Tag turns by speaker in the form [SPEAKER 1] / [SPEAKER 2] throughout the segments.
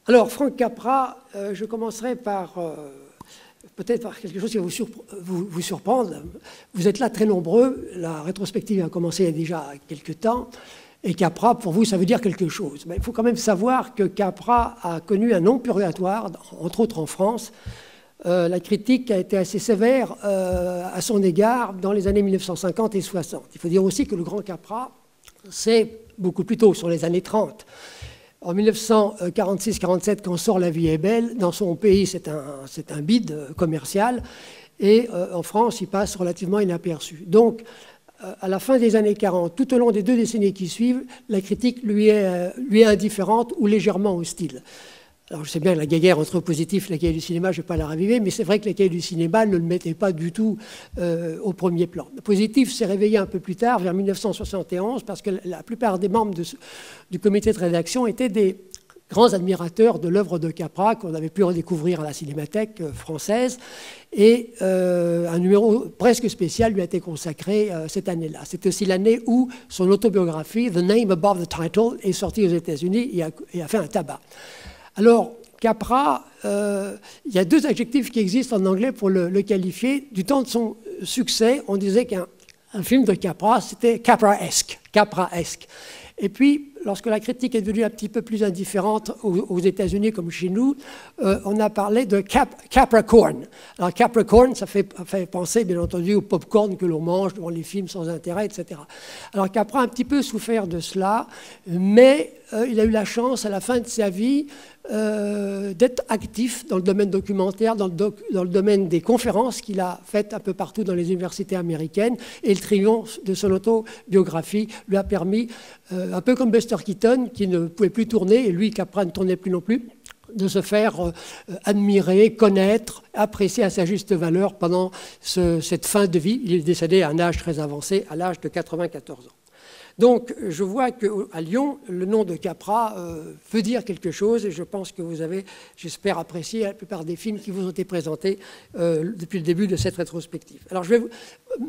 [SPEAKER 1] Alors, Frank Capra, je commencerai par peut-être par quelque chose qui va vous surprendre. Vous êtes là très nombreux, la rétrospective a commencé il y a déjà quelques temps, et Capra, pour vous, ça veut dire quelque chose. Mais il faut quand même savoir que Capra a connu un long purgatoire, entre autres en France. La critique a été assez sévère à son égard dans les années 1950 et 60. Il faut dire aussi que le grand Capra, c'est beaucoup plus tôt, sur les années 30. En 1946-47, quand sort La vie est belle, dans son pays, c'est un bide commercial, et en France, il passe relativement inaperçu. Donc, à la fin des années 40, tout au long des 2 décennies qui suivent, la critique lui est indifférente ou légèrement hostile. Alors, je sais bien que la guerre entre positif et la cahier du cinéma, je ne vais pas la raviver, mais c'est vrai que la cahier du cinéma ne le mettait pas du tout au premier plan. Le positif s'est réveillé un peu plus tard, vers 1971, parce que la plupart des membres du comité de rédaction étaient des grands admirateurs de l'œuvre de Capra, qu'on avait pu redécouvrir à la Cinémathèque française, et un numéro presque spécial lui a été consacré cette année-là. C'est aussi l'année où son autobiographie, The Name Above the Title, est sortie aux États-Unis et a fait un tabac. Alors, Capra, il y a 2 adjectifs qui existent en anglais pour le qualifier. Du temps de son succès, on disait qu'un film de Capra, c'était Capra-esque. Capra-esque. Et puis, lorsque la critique est devenue un petit peu plus indifférente aux États-Unis comme chez nous, on a parlé de Capricorn. Alors Capricorn, ça fait penser bien entendu au popcorn que l'on mange devant les films sans intérêt, etc. Alors Capra a un petit peu souffert de cela, mais il a eu la chance à la fin de sa vie d'être actif dans le domaine documentaire, dans le domaine des conférences qu'il a faites un peu partout dans les universités américaines, et le triomphe de son autobiographie lui a permis, un peu comme Buster Keaton, qui ne pouvait plus tourner, et lui, Capra ne tournait plus non plus, de se faire admirer, connaître, apprécier à sa juste valeur pendant cette fin de vie. Il est décédé à un âge très avancé, à l'âge de 94 ans. Donc, je vois qu'à Lyon, le nom de Capra veut dire quelque chose, et je pense que vous avez, j'espère, apprécié la plupart des films qui vous ont été présentés depuis le début de cette rétrospective. Alors,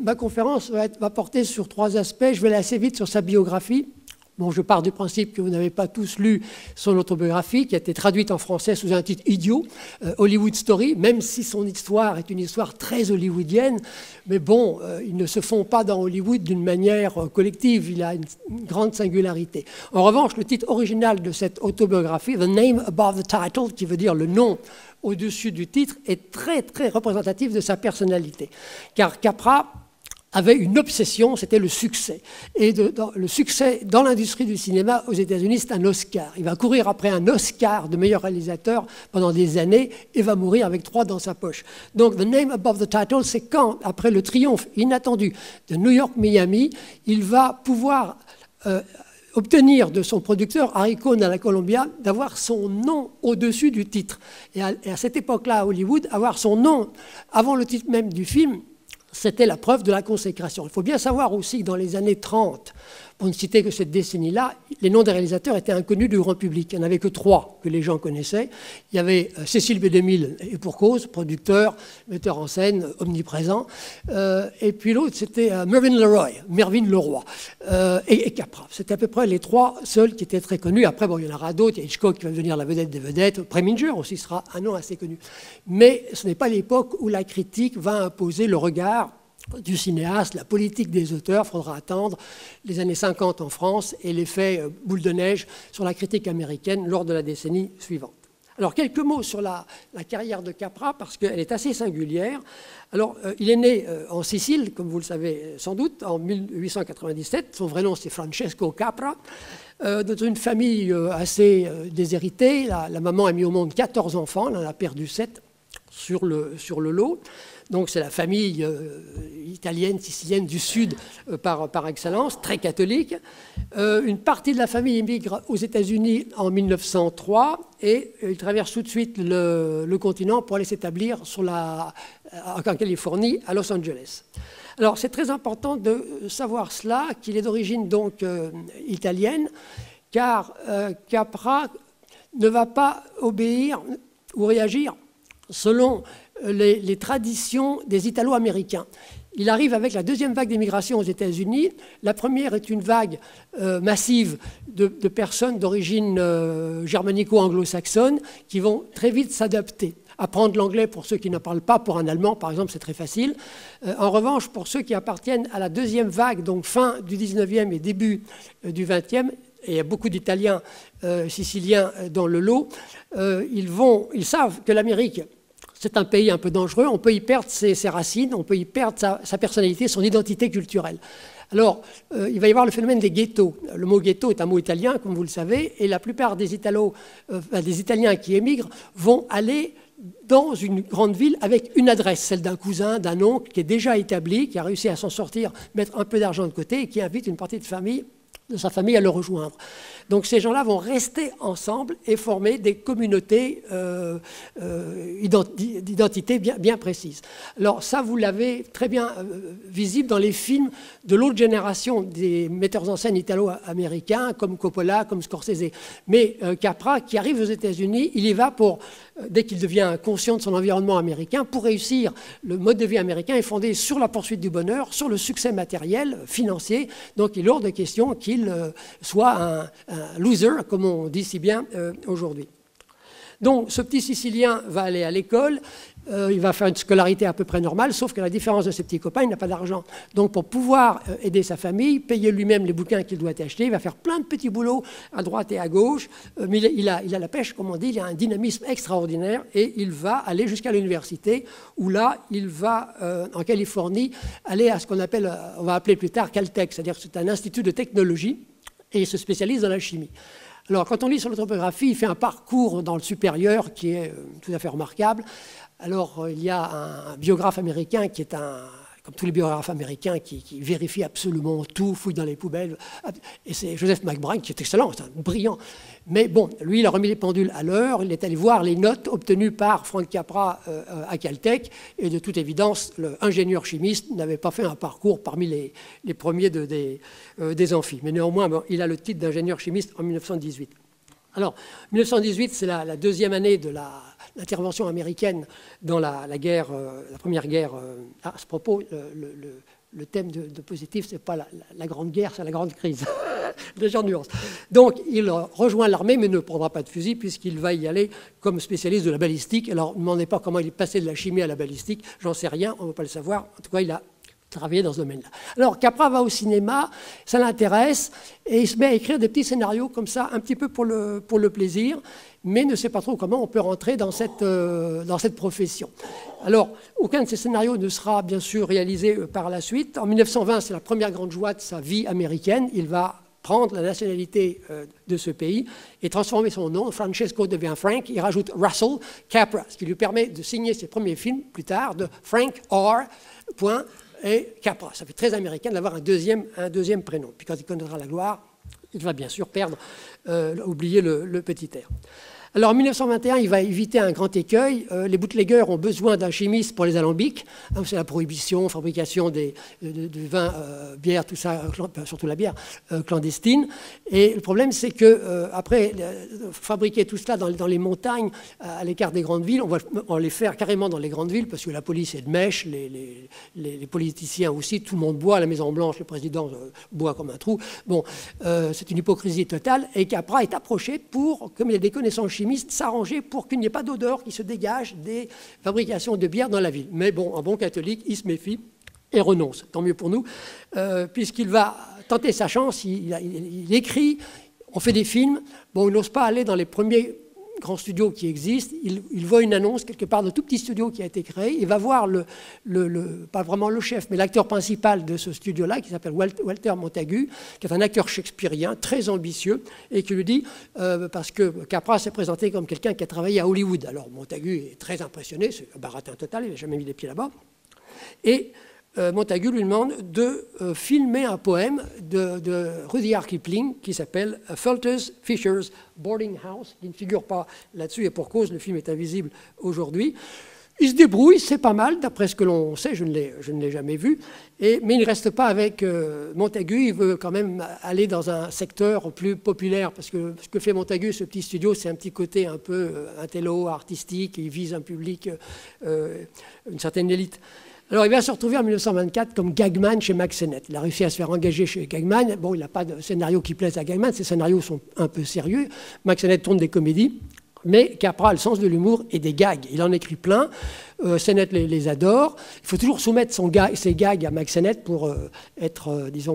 [SPEAKER 1] ma conférence va porter sur 3 aspects. Je vais aller assez vite sur sa biographie. Bon, je pars du principe que vous n'avez pas tous lu son autobiographie, qui a été traduite en français sous un titre idiot, Hollywood Story, même si son histoire est une histoire très hollywoodienne. Mais bon, ils ne se font pas dans Hollywood d'une manière collective, il a une grande singularité. En revanche, le titre original de cette autobiographie, The Name Above the Title, qui veut dire le nom au-dessus du titre, est très, très représentatif de sa personnalité. Car Capra avait une obsession, c'était le succès. Et le succès dans l'industrie du cinéma aux États-Unis, c'est un Oscar. Il va courir après un Oscar de meilleur réalisateur pendant des années et va mourir avec 3 dans sa poche. Donc, The Name Above the Title, c'est quand, après le triomphe inattendu de New York-Miami, il va pouvoir obtenir de son producteur, Harry Cohn à la Columbia, d'avoir son nom au-dessus du titre. Et à cette époque-là, à Hollywood, avoir son nom avant le titre même du film, c'était la preuve de la consécration. Il faut bien savoir aussi que dans les années 30, pour ne citer que cette décennie-là, les noms des réalisateurs étaient inconnus du grand public. Il n'y en avait que 3 que les gens connaissaient. Il y avait Cécile B. DeMille, et pour cause, producteur, metteur en scène, omniprésent. Et puis l'autre, c'était Mervyn Leroy, et Capra. C'était à peu près les 3 seuls qui étaient très connus. Après, bon, il y en aura d'autres. Il y a Hitchcock qui va devenir la vedette des vedettes. Preminger aussi sera un nom assez connu. Mais ce n'est pas l'époque où la critique va imposer le regard du cinéaste, la politique des auteurs. Il faudra attendre les années 50 en France et l'effet boule de neige sur la critique américaine lors de la décennie suivante. Alors, quelques mots sur la carrière de Capra, parce qu'elle est assez singulière. Alors, il est né en Sicile, comme vous le savez sans doute, en 1897. Son vrai nom, c'est Francesco Capra, dans une famille assez déshéritée. La maman a mis au monde 14 enfants, elle en a perdu 7 sur le lot. Donc c'est la famille italienne, sicilienne du Sud par excellence, très catholique. Une partie de la famille émigre aux États-Unis en 1903 et il traverse tout de suite le continent pour aller s'établir en Californie, à Los Angeles. Alors c'est très important de savoir cela, qu'il est d'origine donc italienne, car Capra ne va pas obéir ou réagir selon les traditions des Italo-Américains. il arrive avec la deuxième vague d'immigration aux États-Unis. La première est une vague massive de personnes d'origine germanico-anglo-saxonne qui vont très vite s'adapter. Apprendre l'anglais pour ceux qui ne parlent pas, pour un Allemand par exemple, c'est très facile. En revanche, pour ceux qui appartiennent à la deuxième vague, donc fin du 19e et début du 20e, et il y a beaucoup d'Italiens siciliens dans le lot, ils savent que l'Amérique, c'est un pays un peu dangereux, on peut y perdre ses racines, on peut y perdre sa personnalité, son identité culturelle. Alors, il va y avoir le phénomène des ghettos. Le mot ghetto est un mot italien, comme vous le savez, et la plupart des Italiens qui émigrent vont aller dans une grande ville avec une adresse, celle d'un cousin, d'un oncle qui est déjà établi, qui a réussi à s'en sortir, mettre un peu d'argent de côté et qui invite une partie de sa famille à le rejoindre. Donc ces gens-là vont rester ensemble et former des communautés d'identité bien précises. Alors ça, vous l'avez très bien visible dans les films de l'autre génération des metteurs en scène italo-américains, comme Coppola, comme Scorsese. Mais Capra, qui arrive aux États-Unis, il y va pour, dès qu'il devient conscient de son environnement américain, pour réussir. Le mode de vie américain est fondé sur la poursuite du bonheur, sur le succès matériel, financier. Donc il est hors de question qu'il soit un loser, comme on dit si bien aujourd'hui. Donc ce petit Sicilien va aller à l'école, il va faire une scolarité à peu près normale, sauf que la différence de ses petits copains, il n'a pas d'argent. Donc pour pouvoir aider sa famille, payer lui-même les bouquins qu'il doit acheter, il va faire plein de petits boulots à droite et à gauche, mais il a la pêche, comme on dit, il a un dynamisme extraordinaire et il va aller jusqu'à l'université, où là, il va, en Californie, aller à ce qu'on appelle, on va appeler plus tard Caltech, c'est-à-dire que c'est un institut de technologie, et il se spécialise dans la chimie. Alors, quand on lit sur l'autobiographie, il fait un parcours dans le supérieur qui est tout à fait remarquable. Alors, il y a un biographe américain qui est comme tous les biographes américains, qui vérifie absolument tout, fouille dans les poubelles. Et c'est Joseph McBride, qui est excellent, c'est un brillant. Mais bon, lui, il a remis les pendules à l'heure, il est allé voir les notes obtenues par Frank Capra à Caltech, et de toute évidence, l'ingénieur chimiste n'avait pas fait un parcours parmi les premiers des amphis. Mais néanmoins, bon, il a le titre d'ingénieur chimiste en 1918. Alors, 1918, c'est la deuxième année de l'intervention américaine dans la première guerre. À ce propos, le thème de positif, ce n'est pas la grande guerre, c'est la grande crise. Légère nuance. Donc, il rejoint l'armée, mais ne prendra pas de fusil, puisqu'il va y aller comme spécialiste de la balistique. Alors, ne me demandez pas comment il est passé de la chimie à la balistique, j'en sais rien, on ne va pas le savoir. En tout cas, il a travailler dans ce domaine-là. Alors, Capra va au cinéma, ça l'intéresse, et il se met à écrire des petits scénarios comme ça, un petit peu pour le plaisir, mais ne sait pas trop comment on peut rentrer dans cette profession. Alors, aucun de ces scénarios ne sera bien sûr réalisé par la suite. En 1920, c'est la première grande joie de sa vie américaine. Il va prendre la nationalité de ce pays et transformer son nom. Francesco devient Frank, il rajoute Russell Capra, ce qui lui permet de signer ses premiers films plus tard de Frank R. Et Capra. Ça fait très américain d'avoir un deuxième prénom. Puis quand il connaîtra la gloire, il va bien sûr oublier le petit R. Alors en 1921, il va éviter un grand écueil. Les bootleggers ont besoin d'un chimiste pour les alambics. C'est la prohibition, fabrication du vin, bière, tout ça, surtout la bière, clandestine. Et le problème, c'est qu'après fabriquer tout cela dans les montagnes, à l'écart des grandes villes, on va les faire carrément dans les grandes villes, parce que la police est de mèche, les politiciens aussi, tout le monde boit, à la Maison-Blanche, le président boit comme un trou. Bon, c'est une hypocrisie totale. Et Capra est approché pour, comme il a des connaissances chimistes, s'arranger pour qu'il n'y ait pas d'odeur qui se dégage des fabrications de bière dans la ville. Mais bon, en bon catholique, il se méfie et renonce. Tant mieux pour nous, puisqu'il va tenter sa chance, il écrit, on fait des films. Bon, il n'ose pas aller dans les premiers grands studios qui existent. Il voit une annonce quelque part d'un tout petit studio qui a été créé. Il va voir pas vraiment le chef, mais l'acteur principal de ce studio-là, qui s'appelle Walter Montagu, qui est un acteur shakespearien très ambitieux, et qui lui dit, parce que Capra s'est présenté comme quelqu'un qui a travaillé à Hollywood. Alors Montagu est très impressionné, c'est un baratin total, il n'a jamais mis les pieds là-bas. Et Montagu lui demande de filmer un poème de Rudyard Kipling qui s'appelle Fulters Fisher's Boarding House, qui ne figure pas là-dessus, et pour cause, le film est invisible aujourd'hui. Il se débrouille, c'est pas mal, d'après ce que l'on sait, je ne l'ai jamais vu, mais il ne reste pas avec Montagu, il veut quand même aller dans un secteur plus populaire, parce que ce que fait Montagu, ce petit studio, c'est un petit côté un peu intello, artistique, il vise un public, une certaine élite. Alors, il va se retrouver en 1924 comme gagman chez Mack Sennett. Il a réussi à se faire engager chez Gagman. Bon, il n'a pas de scénario qui plaise à Gagman. Ses scénarios sont un peu sérieux. Mack Sennett tourne des comédies. Mais Capra a le sens de l'humour et des gags. Il en écrit plein. Sennett les adore. Il faut toujours soumettre ses gags à Mack Sennett pour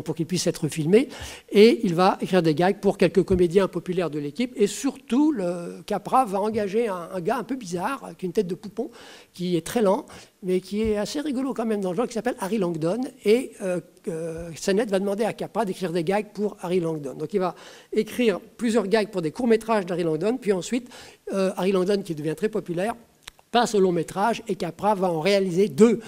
[SPEAKER 1] pour qu'ils puissent être filmés. Et il va écrire des gags pour quelques comédiens populaires de l'équipe. Et surtout, Capra va engager un gars un peu bizarre, avec une tête de poupon, qui est très lent, mais qui est assez rigolo quand même dans le genre, qui s'appelle Harry Langdon. Et Sennett va demander à Capra d'écrire des gags pour Harry Langdon. Donc il va écrire plusieurs gags pour des courts-métrages d'Harry Langdon, puis ensuite, Harry Langdon, qui devient très populaire, passe au long métrage et Capra va en réaliser 2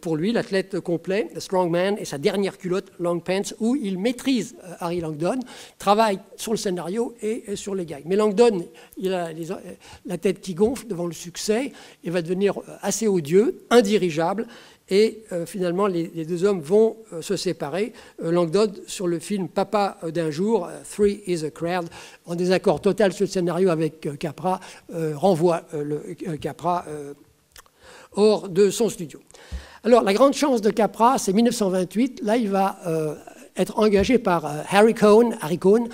[SPEAKER 1] pour lui, L'athlète complet, The Strong Man, et sa dernière culotte, Long Pants, où il maîtrise Harry Langdon, travaille sur le scénario et sur les gags. Mais Langdon, il a la tête qui gonfle devant le succès et va devenir assez odieux, indirigeable. Et finalement, les 2 hommes vont se séparer. Langdon, sur le film Papa d'un jour, Three is a Crowd, en désaccord total sur le scénario avec Capra, renvoie Capra hors de son studio. Alors, la grande chance de Capra, c'est 1928. Là, il va être engagé par Harry Cohn,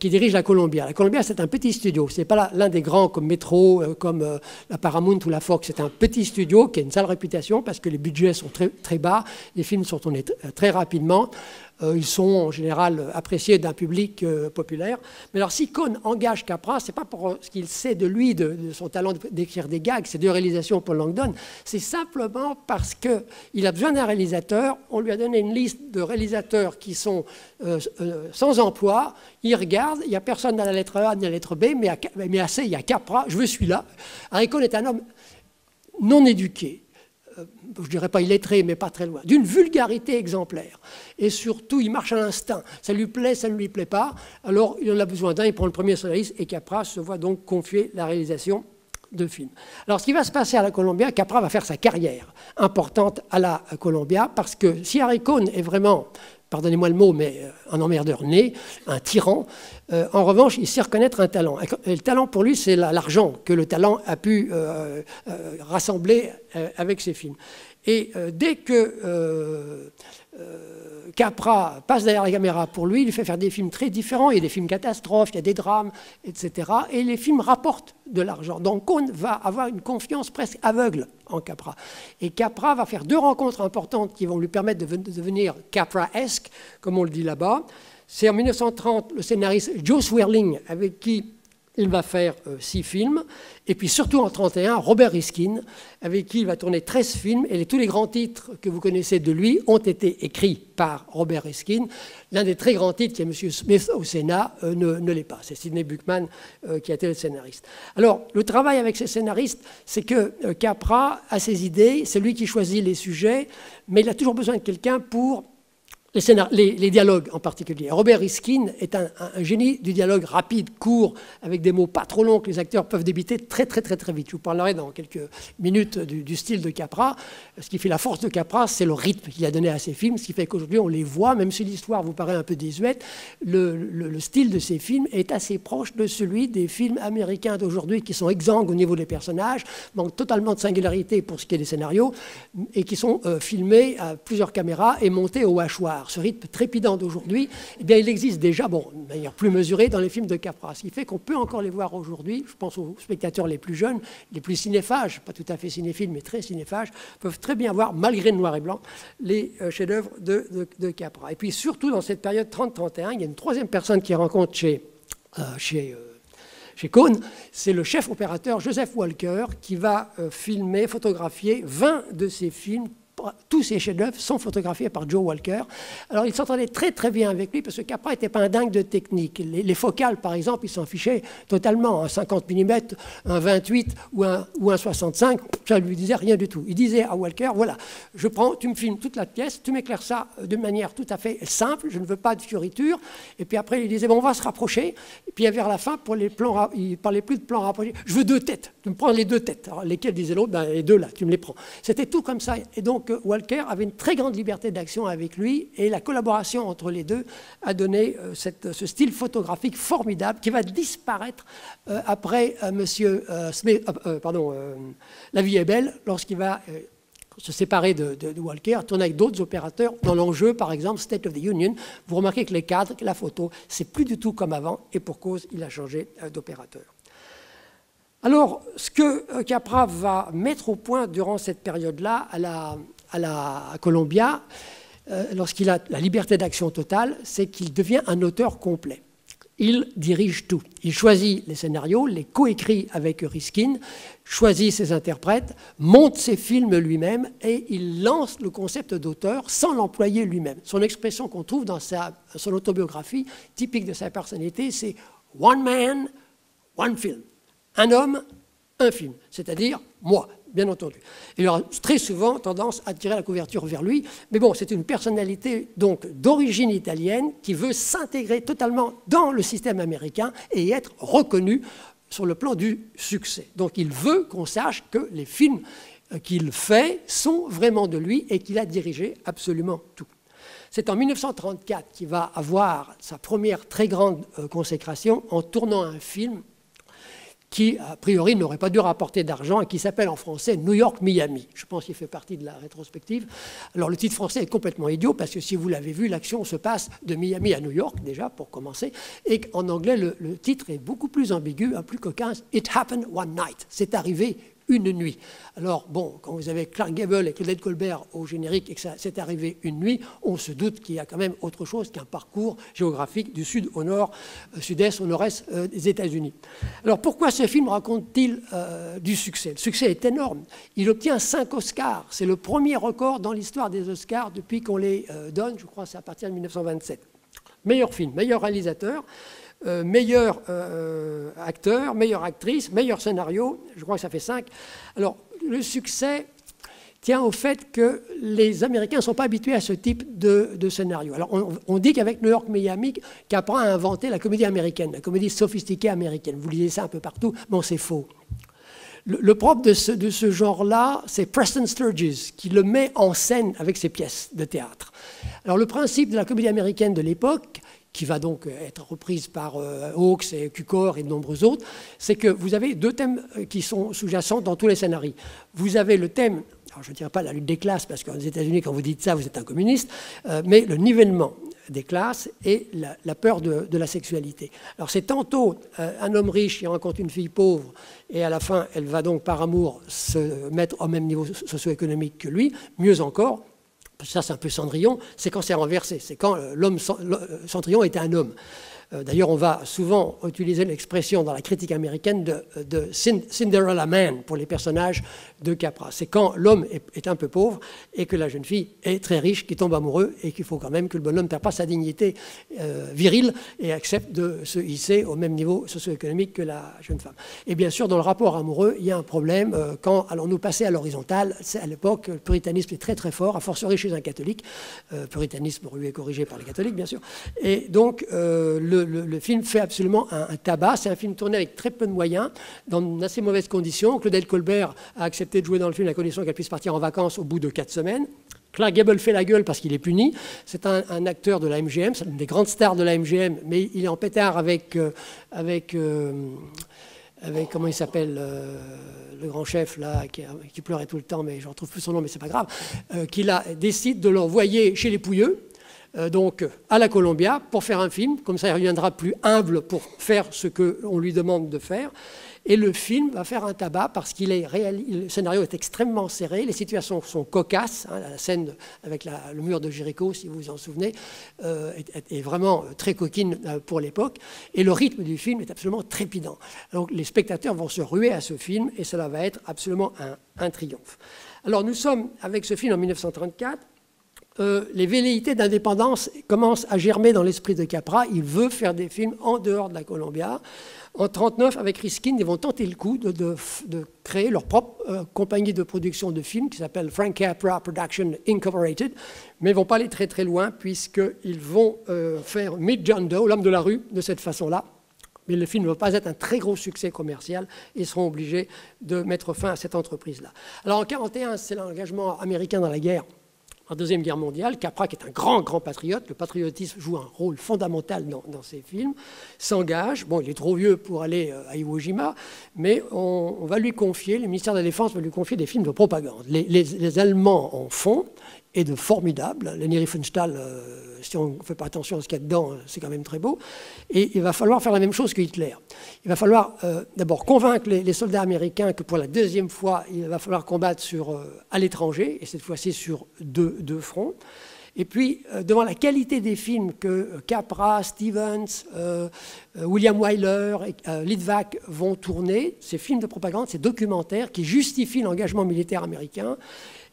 [SPEAKER 1] qui dirige la Columbia. La Columbia, c'est un petit studio. Ce n'est pas l'un des grands comme Metro, comme la Paramount ou la Fox. C'est un petit studio qui a une sale réputation parce que les budgets sont très, très bas. Les films sont tournés très rapidement. Ils sont en général appréciés d'un public populaire. Mais alors, si Cohn engage Capra, ce n'est pas pour ce qu'il sait de lui, de son talent d'écrire des gags, c'est 2 réalisations pour Langdon. C'est simplement parce qu'il a besoin d'un réalisateur. On lui a donné une liste de réalisateurs qui sont sans emploi. Il regarde, il n'y a personne dans la lettre A ni la lettre B, mais à C, il y a Capra, je veux celui-là. Harry Cohn est un homme non éduqué, je ne dirais pas illettré, mais pas très loin, d'une vulgarité exemplaire. Et surtout, il marche à l'instinct. Ça lui plaît, ça ne lui plaît pas. Alors, il en a besoin d'un, il prend le premier scénariste, et Capra se voit donc confier la réalisation de films. Alors, ce qui va se passer à la Columbia, Capra va faire sa carrière importante à la Columbia, parce que si Harry Cohn est vraiment, pardonnez-moi le mot, mais un emmerdeur né, un tyran, en revanche, il sait reconnaître un talent. Et le talent, pour lui, c'est l'argent que le talent a pu rassembler avec ses films. Et dès que Capra passe derrière la caméra pour lui, il lui fait faire des films très différents. Il y a des films catastrophes, il y a des drames, etc. Et les films rapportent de l'argent. Donc Cohn va avoir une confiance presque aveugle en Capra. Et Capra va faire 2 rencontres importantes qui vont lui permettre de devenir Capra-esque, comme on le dit là-bas. C'est en 1930 le scénariste Joe Swerling, avec qui il va faire 6 films. Et puis surtout en 1931, Robert Riskin, avec qui il va tourner 13 films. Et tous les grands titres que vous connaissez de lui ont été écrits par Robert Riskin. L'un des très grands titres, qui est M. Smith au Sénat, ne l'est pas. C'est Sidney Buchman qui a été le scénariste. Alors, le travail avec ces scénaristes, c'est que Capra a ses idées, c'est lui qui choisit les sujets, mais il a toujours besoin de quelqu'un pour les dialogues en particulier. Robert Riskin est un génie du dialogue rapide, court, avec des mots pas trop longs que les acteurs peuvent débiter très vite. Je vous parlerai dans quelques minutes du style de Capra. Ce qui fait la force de Capra, c'est le rythme qu'il a donné à ses films, ce qui fait qu'aujourd'hui on les voit, même si l'histoire vous paraît un peu désuète, le style de ces films est assez proche de celui des films américains d'aujourd'hui qui sont exsangues au niveau des personnages, manquent totalement de singularité pour ce qui est des scénarios, et qui sont filmés à plusieurs caméras et montés au hachoir. Ce rythme trépidant d'aujourd'hui, eh bien, il existe déjà, bon, de manière plus mesurée, dans les films de Capra, ce qui fait qu'on peut encore les voir aujourd'hui. Je pense aux spectateurs les plus jeunes, les plus cinéphages, pas tout à fait cinéphiles, mais très cinéphages, peuvent très bien voir, malgré le noir et blanc, les chefs-d'œuvre de Capra. Et puis surtout, dans cette période 30-31, il y a une 3e personne qui rencontre chez Cohn, c'est le chef opérateur Joseph Walker, qui va filmer, photographier 20 de ses films. Tous ces chefs-d'œuvre sont photographiés par Joe Walker. Alors, il s'entendait très bien avec lui parce que Capra n'était pas un dingue de technique. Les focales, par exemple, il s'en fichait totalement. Un 50 mm, un 28 ou un 65, ça ne lui disait rien du tout. Il disait à Walker, voilà, tu me filmes toute la pièce, tu m'éclaires ça de manière tout à fait simple, je ne veux pas de fioriture. Et puis après, il disait, bon, on va se rapprocher. Et puis vers la fin, pour les plans, il ne parlait plus de plans rapprochés. Je veux 2 têtes. Tu me prends les 2 têtes. Alors, lesquelles disait l'autre? Ben, les 2 là, tu me les prends. C'était tout comme ça. Et donc, Walker avait une très grande liberté d'action avec lui et la collaboration entre les deux a donné ce style photographique formidable qui va disparaître après Monsieur Smith, La vie est belle, lorsqu'il va se séparer de Walker, tourner avec d'autres opérateurs. Dans l'enjeu, par exemple, State of the Union, vous remarquez que les cadres, que la photo, c'est plus du tout comme avant, et pour cause, il a changé d'opérateur. Alors, ce que Capra va mettre au point durant cette période-là à Columbia, lorsqu'il a la liberté d'action totale, c'est qu'il devient un auteur complet. Il dirige tout. Il choisit les scénarios, les coécrit avec Riskin, choisit ses interprètes, monte ses films lui-même et il lance le concept d'auteur sans l'employer lui-même. Son expression qu'on trouve dans son autobiographie, typique de sa personnalité, c'est « one man, one film ». Un homme, un film, c'est-à-dire moi, bien entendu. Il aura très souvent tendance à tirer la couverture vers lui, mais bon, c'est une personnalité donc d'origine italienne qui veut s'intégrer totalement dans le système américain et être reconnu sur le plan du succès. Donc il veut qu'on sache que les films qu'il fait sont vraiment de lui et qu'il a dirigé absolument tout. C'est en 1934 qu'il va avoir sa première très grande consécration en tournant un film qui, a priori, n'aurait pas dû rapporter d'argent et qui s'appelle en français New York-Miami. Je pense qu'il fait partie de la rétrospective. Alors, le titre français est complètement idiot parce que si vous l'avez vu, l'action se passe de Miami à New York, déjà, pour commencer. Et en anglais, le titre est beaucoup plus ambigu, plus cocasse. « It happened one night ». C'est arrivé une nuit. Alors, bon, quand vous avez Clark Gable et Claudette Colbert au générique et que ça s'est arrivé une nuit, on se doute qu'il y a quand même autre chose qu'un parcours géographique du sud au nord, sud-est au nord-est des États-Unis. Alors, pourquoi ce film raconte-t-il du succès? Le succès est énorme. Il obtient 5 Oscars. C'est le premier record dans l'histoire des Oscars depuis qu'on les donne. Je crois que c'est à partir de 1927. Meilleur film, meilleur réalisateur, meilleur acteur, meilleure actrice, meilleur scénario, je crois que ça fait 5. Alors, le succès tient au fait que les Américains ne sont pas habitués à ce type de scénario. Alors, on dit qu'avec New York-Miami, Capra a inventé la comédie américaine, la comédie sophistiquée américaine. Vous lisez ça un peu partout, mais c'est faux. Le propre de ce genre-là, c'est Preston Sturges, qui le met en scène avec ses pièces de théâtre. Alors, le principe de la comédie américaine de l'époque, qui va donc être reprise par Hawks et Cukor et de nombreux autres, c'est que vous avez 2 thèmes qui sont sous-jacents dans tous les scénarios. Vous avez le thème, alors je ne dirais pas la lutte des classes, parce qu'aux États-Unis, quand vous dites ça, vous êtes un communiste, mais le nivellement des classes et la peur de la sexualité. Alors c'est tantôt un homme riche qui rencontre une fille pauvre et à la fin, elle va donc par amour se mettre au même niveau socio-économique que lui, mieux encore, ça c'est un peu Cendrillon, c'est quand c'est renversé, c'est quand Cendrillon était un homme. D'ailleurs, on va souvent utiliser l'expression dans la critique américaine de Cinderella Man pour les personnages de Capra. C'est quand l'homme est un peu pauvre et que la jeune fille est très riche, qui tombe amoureux et qu'il faut quand même que le bonhomme ne perd pas sa dignité virile et accepte de se hisser au même niveau socio-économique que la jeune femme. Et bien sûr, dans le rapport amoureux, il y a un problème. Quand allons-nous passer à l'horizontale? À l'époque, le puritanisme est très très fort, a fortiori chez un catholique. Puritanisme relu et corrigé par les catholiques, bien sûr. Et donc, le film fait absolument un tabac. C'est un film tourné avec très peu de moyens, dans d'assez mauvaises conditions. Claudette Colbert a accepté de jouer dans le film à condition qu'elle puisse partir en vacances au bout de 4 semaines. Clark Gable fait la gueule parce qu'il est puni. C'est un acteur de la MGM, c'est une des grandes stars de la MGM, mais il est en pétard avec comment il s'appelle, le grand chef là, qui pleurait tout le temps, mais je ne retrouve plus son nom, mais c'est pas grave, qui décide de l'envoyer chez les Pouilleux, donc à la Columbia, pour faire un film. Comme ça, il reviendra plus humble pour faire ce qu'on lui demande de faire. Et le film va faire un tabac parce que le scénario est extrêmement serré, les situations sont cocasses. Hein, la scène avec le mur de Jéricho, si vous vous en souvenez, est vraiment très coquine pour l'époque. Et le rythme du film est absolument trépidant. Donc les spectateurs vont se ruer à ce film et cela va être absolument un triomphe. Alors nous sommes avec ce film en 1934. Les velléités d'indépendance commencent à germer dans l'esprit de Capra. Il veut faire des films en dehors de la Columbia. En 1939, avec Riskin, ils vont tenter le coup de créer leur propre compagnie de production de films qui s'appelle Frank Capra Production Incorporated, mais ils ne vont pas aller très très loin puisqu'ils vont faire Meet John Doe, l'homme de la rue, de cette façon-là. Mais le film ne va pas être un très gros succès commercial. Ils seront obligés de mettre fin à cette entreprise-là. Alors en 1941, c'est l'engagement américain dans la guerre en Deuxième Guerre mondiale. Capra, qui est un grand, grand patriote, le patriotisme joue un rôle fondamental dans ces films, s'engage. Bon, il est trop vieux pour aller à Iwo Jima, mais on va lui confier, le ministère de la Défense va lui confier des films de propagande. Les Allemands en font, et de formidables. Leni Riefenstahl, si on ne fait pas attention à ce qu'il y a dedans, c'est quand même très beau. Et il va falloir faire la même chose que Hitler. Il va falloir d'abord convaincre les soldats américains que pour la deuxième fois, il va falloir combattre à l'étranger, et cette fois-ci sur deux fronts. Et puis, devant la qualité des films que Capra, Stevens, William Wyler et Litvak vont tourner, ces films de propagande, ces documentaires qui justifient l'engagement militaire américain,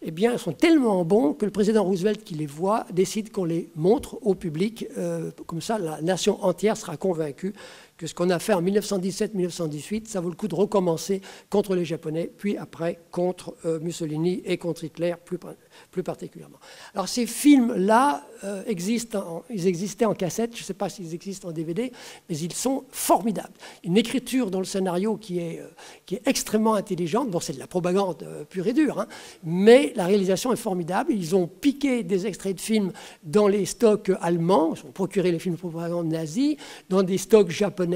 [SPEAKER 1] eh bien, sont tellement bons que le président Roosevelt, qui les voit, décide qu'on les montre au public. Comme ça, la nation entière sera convaincue que ce qu'on a fait en 1917-1918, ça vaut le coup de recommencer contre les Japonais, puis après contre Mussolini et contre Hitler plus particulièrement. Alors ces films-là ils existaient en cassette, je ne sais pas s'ils existent en DVD, mais ils sont formidables. Une écriture dans le scénario qui est extrêmement intelligente. Bon, c'est de la propagande pure et dure, hein, mais la réalisation est formidable. Ils ont piqué des extraits de films dans les stocks allemands, ils ont procuré les films de propagande nazis, dans des stocks japonais.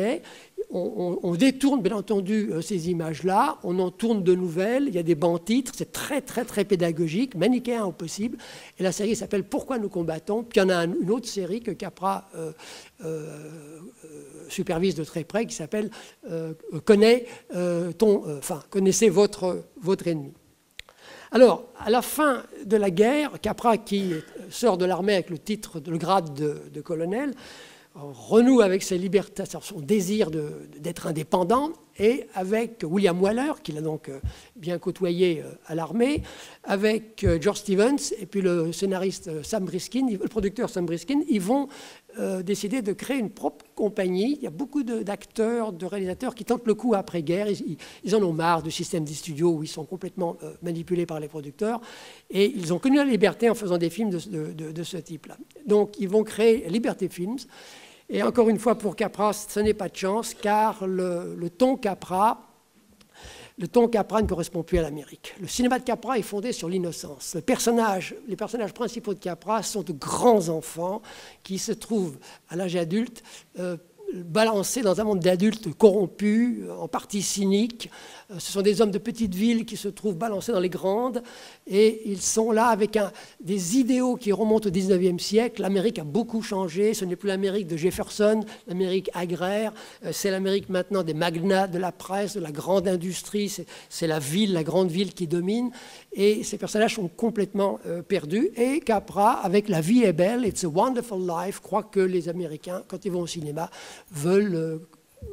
[SPEAKER 1] On détourne bien entendu ces images-là, on en tourne de nouvelles, il y a des bancs titres, c'est très très très pédagogique, manichéen au possible, et la série s'appelle « Pourquoi nous combattons ?» Puis il y en a une autre série que Capra supervise de très près qui s'appelle « Connaissez votre ennemi ». Alors, à la fin de la guerre, Capra, qui sort de l'armée avec le grade de colonel, renoue avec ses libertés, son désir d'être indépendant, et avec William Wyler, qu'il a donc bien côtoyé à l'armée, avec George Stevens et puis le scénariste le producteur Sam Briskin, ils vont décider de créer une propre compagnie. Il y a beaucoup d'acteurs, de réalisateurs qui tentent le coup après-guerre. Ils en ont marre du système des studios où ils sont complètement manipulés par les producteurs, et ils ont connu la liberté en faisant des films de ce type-là. Donc ils vont créer Liberty Films. Et encore une fois, pour Capra, ce n'est pas de chance, car le ton Capra ne correspond plus à l'Amérique. Le cinéma de Capra est fondé sur l'innocence. Les personnages principaux de Capra sont de grands enfants qui se trouvent à l'âge adulte balancés dans un monde d'adultes corrompus, en partie cyniques. Ce sont des hommes de petites villes qui se trouvent balancés dans les grandes, et ils sont là avec des idéaux qui remontent au 19e siècle. L'Amérique a beaucoup changé, ce n'est plus l'Amérique de Jefferson, l'Amérique agraire, c'est l'Amérique maintenant des magnats de la presse, de la grande industrie, c'est la grande ville qui domine, et ces personnages sont complètement perdus. Et Capra, avec La vie est belle, It's a Wonderful Life, croit que les Américains, quand ils vont au cinéma, veulent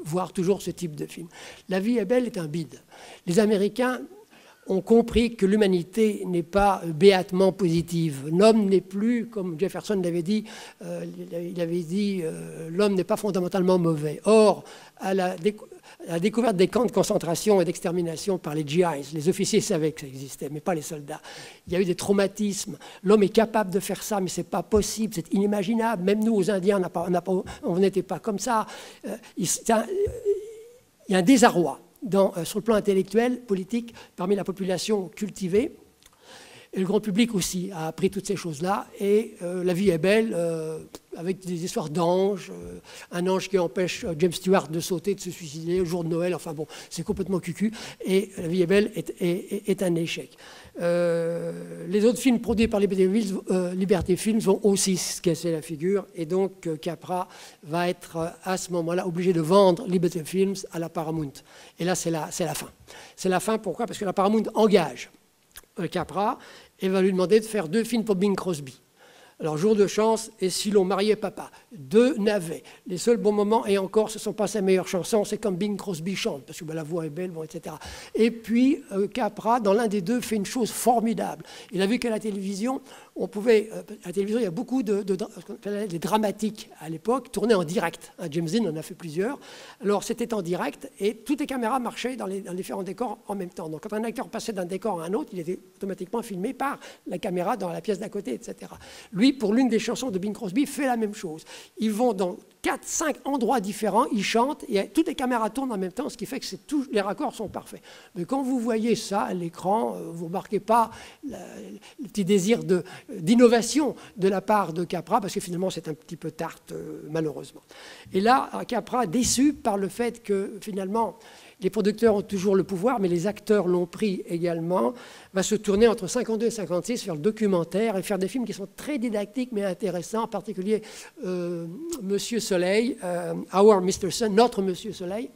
[SPEAKER 1] voir toujours ce type de film. La vie est belle est un bide. Les Américains ont compris que l'humanité n'est pas béatement positive. L'homme n'est plus, comme Jefferson l'avait dit, l'homme n'est pas fondamentalement mauvais. Or, à la découverte des camps de concentration et d'extermination par les GIs, les officiers savaient que ça existait, mais pas les soldats. Il y a eu des traumatismes. L'homme est capable de faire ça, mais ce n'est pas possible, c'est inimaginable. Même nous, aux Indiens, on n'était pas comme ça. Il y a un désarroi sur le plan intellectuel, politique, parmi la population cultivée. Et le grand public aussi a appris toutes ces choses-là. Et La vie est belle, avec des histoires d'anges, un ange qui empêche James Stewart de sauter, de se suicider le jour de Noël. Enfin bon, c'est complètement cucu. Et La vie est belle est un échec. Les autres films produits par Liberty Films vont aussi se casser la figure. Et donc Capra va être à ce moment-là obligé de vendre Liberty Films à la Paramount. Et là, c'est la fin. C'est la fin, pourquoi? Parce que la Paramount engage Capra et va lui demander de faire 2 films pour Bing Crosby. Alors, Jour de chance et Si l'on mariait papa, 2 navets. Les seuls bons moments, et encore, ce ne sont pas sa meilleure chanson, c'est comme Bing Crosby chante, parce que la voix est belle, bon, etc. Et puis, Capra, dans l'un des 2, fait une chose formidable. Il a vu qu'à la télévision, à la télévision, il y a beaucoup des dramatiques à l'époque, tournés en direct. James Dean en a fait plusieurs. Alors, c'était en direct, et toutes les caméras marchaient dans les différents décors en même temps. Donc, quand un acteur passait d'un décor à un autre, il était automatiquement filmé par la caméra dans la pièce d'à côté, etc. Lui, pour l'une des chansons de Bing Crosby, fait la même chose. Ils vont dans 4, 5 endroits différents, il chante, et toutes les caméras tournent en même temps, ce qui fait que les raccords sont parfaits. Mais quand vous voyez ça à l'écran, vous ne remarquez pas le petit désir d'innovation de la part de Capra, parce que finalement c'est un petit peu tarte, malheureusement. Et là, Capra, déçu par le fait que finalement les producteurs ont toujours le pouvoir, mais les acteurs l'ont pris également, va se tourner entre 52 et 56 vers le documentaire et faire des films qui sont très didactiques mais intéressants, en particulier Monsieur Soleil, Our Mr. Sun, Notre Monsieur Soleil,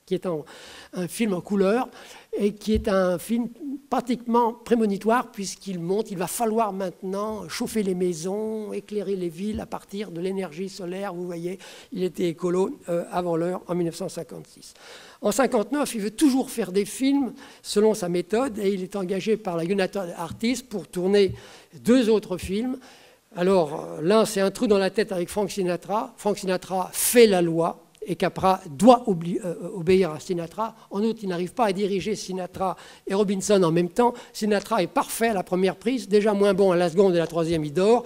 [SPEAKER 1] qui est un film en couleur et qui est un film pratiquement prémonitoire puisqu'il montre, il va falloir maintenant chauffer les maisons, éclairer les villes à partir de l'énergie solaire. Vous voyez, il était écolo avant l'heure en 1956. En 1959, il veut toujours faire des films selon sa méthode et il est engagé par la United Artists pour tourner 2 autres films. Alors, l'un, c'est Un trou dans la tête avec Frank Sinatra. Frank Sinatra fait la loi et Capra doit obéir à Sinatra. En outre, il n'arrive pas à diriger Sinatra et Robinson en même temps. Sinatra est parfait à la première prise, déjà moins bon à la seconde et la troisième, il dort.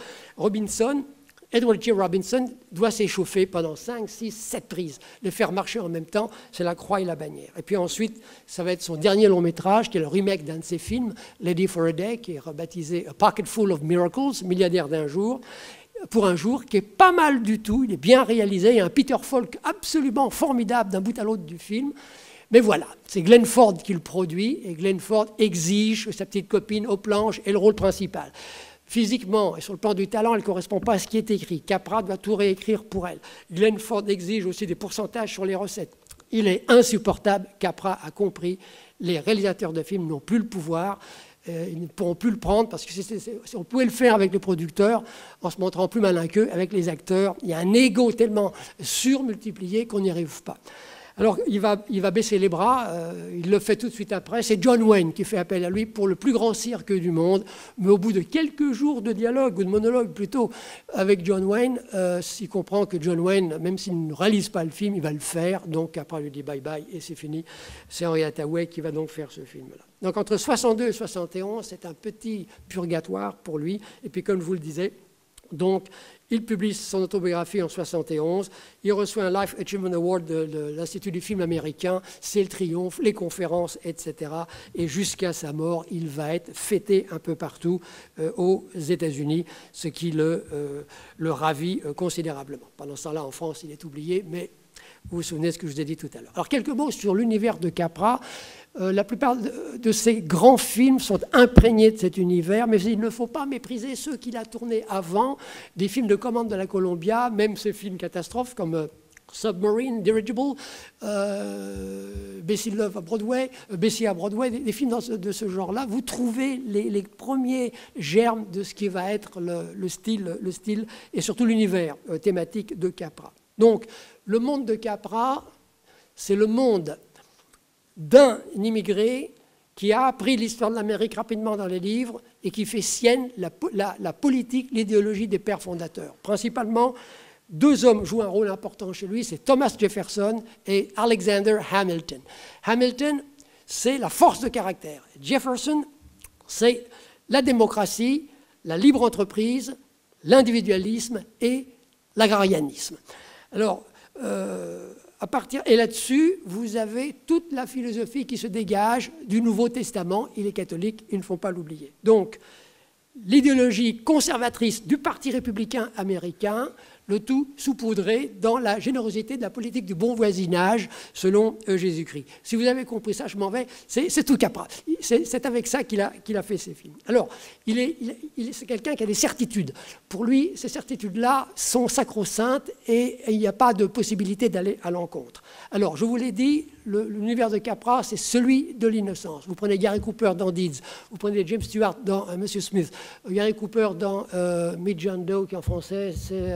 [SPEAKER 1] Edward G. Robinson doit s'échauffer pendant 5, 6, 7 prises. Les faire marcher en même temps, c'est la croix et la bannière. Et puis ensuite, ça va être son dernier long métrage, qui est le remake d'un de ses films, Lady for a Day, qui est rebaptisé A Pocket Full of Miracles, Milliardaire d'un jour, pour un jour, qui est pas mal du tout, il est bien réalisé, il y a un Peter Falk absolument formidable d'un bout à l'autre du film. Mais voilà, c'est Glenn Ford qui le produit, et Glenn Ford exige que sa petite copine aux planches ait le rôle principal. Physiquement et sur le plan du talent, elle ne correspond pas à ce qui est écrit. Capra doit tout réécrire pour elle. Glenn Ford exige aussi des pourcentages sur les recettes. Il est insupportable. Capra a compris. Les réalisateurs de films n'ont plus le pouvoir. Ils ne pourront plus le prendre parce que si on pouvait le faire avec les producteurs, en se montrant plus malin qu'eux, avec les acteurs, il y a un ego tellement surmultiplié qu'on n'y arrive pas. Alors, il va baisser les bras, il le fait tout de suite après. C'est John Wayne qui fait appel à lui pour le plus grand cirque du monde. Mais au bout de quelques jours de dialogue, ou de monologue plutôt, avec John Wayne, il comprend que John Wayne, même s'il ne réalise pas le film, il va le faire. Donc, après, il lui dit bye-bye et c'est fini. C'est Henry Hathaway qui va donc faire ce film-là. Donc, entre 62 et 71, c'est un petit purgatoire pour lui. Et puis, comme je vous le disais, donc, il publie son autobiographie en 1971. Il reçoit un Life Achievement Award de l'Institut du film américain. C'est le triomphe, les conférences, etc. Et jusqu'à sa mort, il va être fêté un peu partout aux États-Unis, ce qui le ravit considérablement. Pendant ce temps-là, en France, il est oublié, mais vous vous souvenez de ce que je vous ai dit tout à l'heure. Alors, quelques mots sur l'univers de Capra. La plupart de ces grands films sont imprégnés de cet univers, mais il ne faut pas mépriser ceux qu'il a tournés avant, des films de commande de la Columbia, même ces films catastrophes comme Submarine, Dirigible, Bessie Love à Broadway, Bessie à Broadway, des films de ce genre-là. Vous trouvez les premiers germes de ce qui va être le style et surtout l'univers thématique de Capra. Donc, le monde de Capra, c'est le monde d'un immigré qui a appris l'histoire de l'Amérique rapidement dans les livres et qui fait sienne la politique, l'idéologie des pères fondateurs. Principalement, 2 hommes jouent un rôle important chez lui, c'est Thomas Jefferson et Alexander Hamilton. Hamilton, c'est la force de caractère. Jefferson, c'est la démocratie, la libre entreprise, l'individualisme et l'agrarianisme. Alors, et là-dessus, vous avez toute la philosophie qui se dégage du Nouveau Testament. Et les catholiques, ils ne font pas l'oublier. Donc, l'idéologie conservatrice du Parti républicain américain, le tout saupoudré dans la générosité de la politique du bon voisinage, selon Jésus-Christ. Si vous avez compris ça, je m'en vais, c'est tout Capra. C'est avec ça qu'il a fait ses films. Alors, c'est quelqu'un qui a des certitudes. Pour lui, ces certitudes-là sont sacro-saintes et il n'y a pas de possibilité d'aller à l'encontre. Alors, je vous l'ai dit, l'univers de Capra, c'est celui de l'innocence. Vous prenez Gary Cooper dans Deeds, vous prenez James Stewart dans Monsieur Smith, Gary Cooper dans Meet John Doe, qui en français, c'est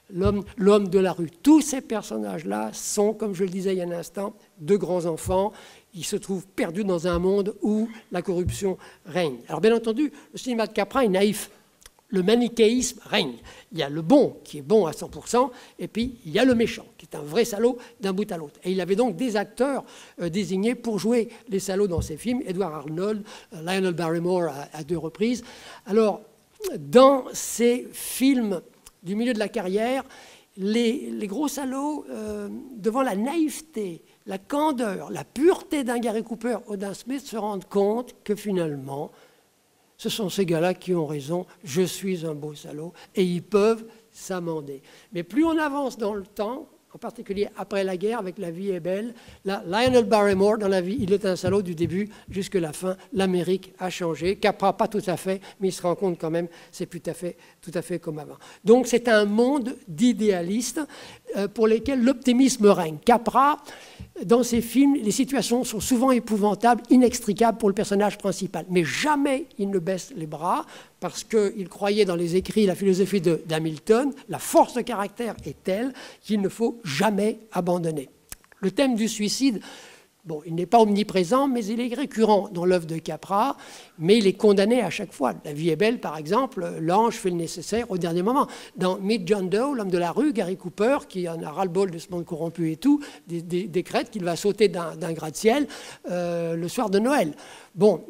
[SPEAKER 1] l'homme de la rue. Tous ces personnages-là sont, comme je le disais il y a un instant, de grands enfants. Ils se trouvent perdus dans un monde où la corruption règne. Alors, bien entendu, le cinéma de Capra est naïf. Le manichéisme règne. Il y a le bon qui est bon à 100%, et puis il y a le méchant, qui est un vrai salaud d'un bout à l'autre. Et il avait donc des acteurs désignés pour jouer les salauds dans ses films, Edward Arnold, Lionel Barrymore à 2 reprises. Alors, dans ces films du milieu de la carrière, les gros salauds, devant la naïveté, la candeur, la pureté d'un Gary Cooper ou d'un Smith, se rendent compte que finalement, ce sont ces gars-là qui ont raison, je suis un beau salaud, et ils peuvent s'amender. Mais plus on avance dans le temps, en particulier après la guerre, avec La vie est belle, là, Lionel Barrymore, dans La vie, il est un salaud du début jusqu'à la fin. L'Amérique a changé. Capra, pas tout à fait, mais il se rend compte quand même, c'est tout à fait comme avant. Donc c'est un monde d'idéalistes pour lesquels l'optimisme règne. Capra, dans ses films, les situations sont souvent épouvantables, inextricables pour le personnage principal. Mais jamais il ne baisse les bras, parce qu'il croyait dans les écrits, la philosophie d'Hamilton, la force de caractère est telle qu'il ne faut jamais abandonner. Le thème du suicide, bon, il n'est pas omniprésent, mais il est récurrent dans l'œuvre de Capra, mais il est condamné à chaque fois. La vie est belle, par exemple, l'ange fait le nécessaire au dernier moment. Dans Meet John Doe, l'homme de la rue, Gary Cooper, qui en a ras-le-bol de ce monde corrompu et tout, décrète qu'il va sauter d'un gratte-ciel le soir de Noël. Bon,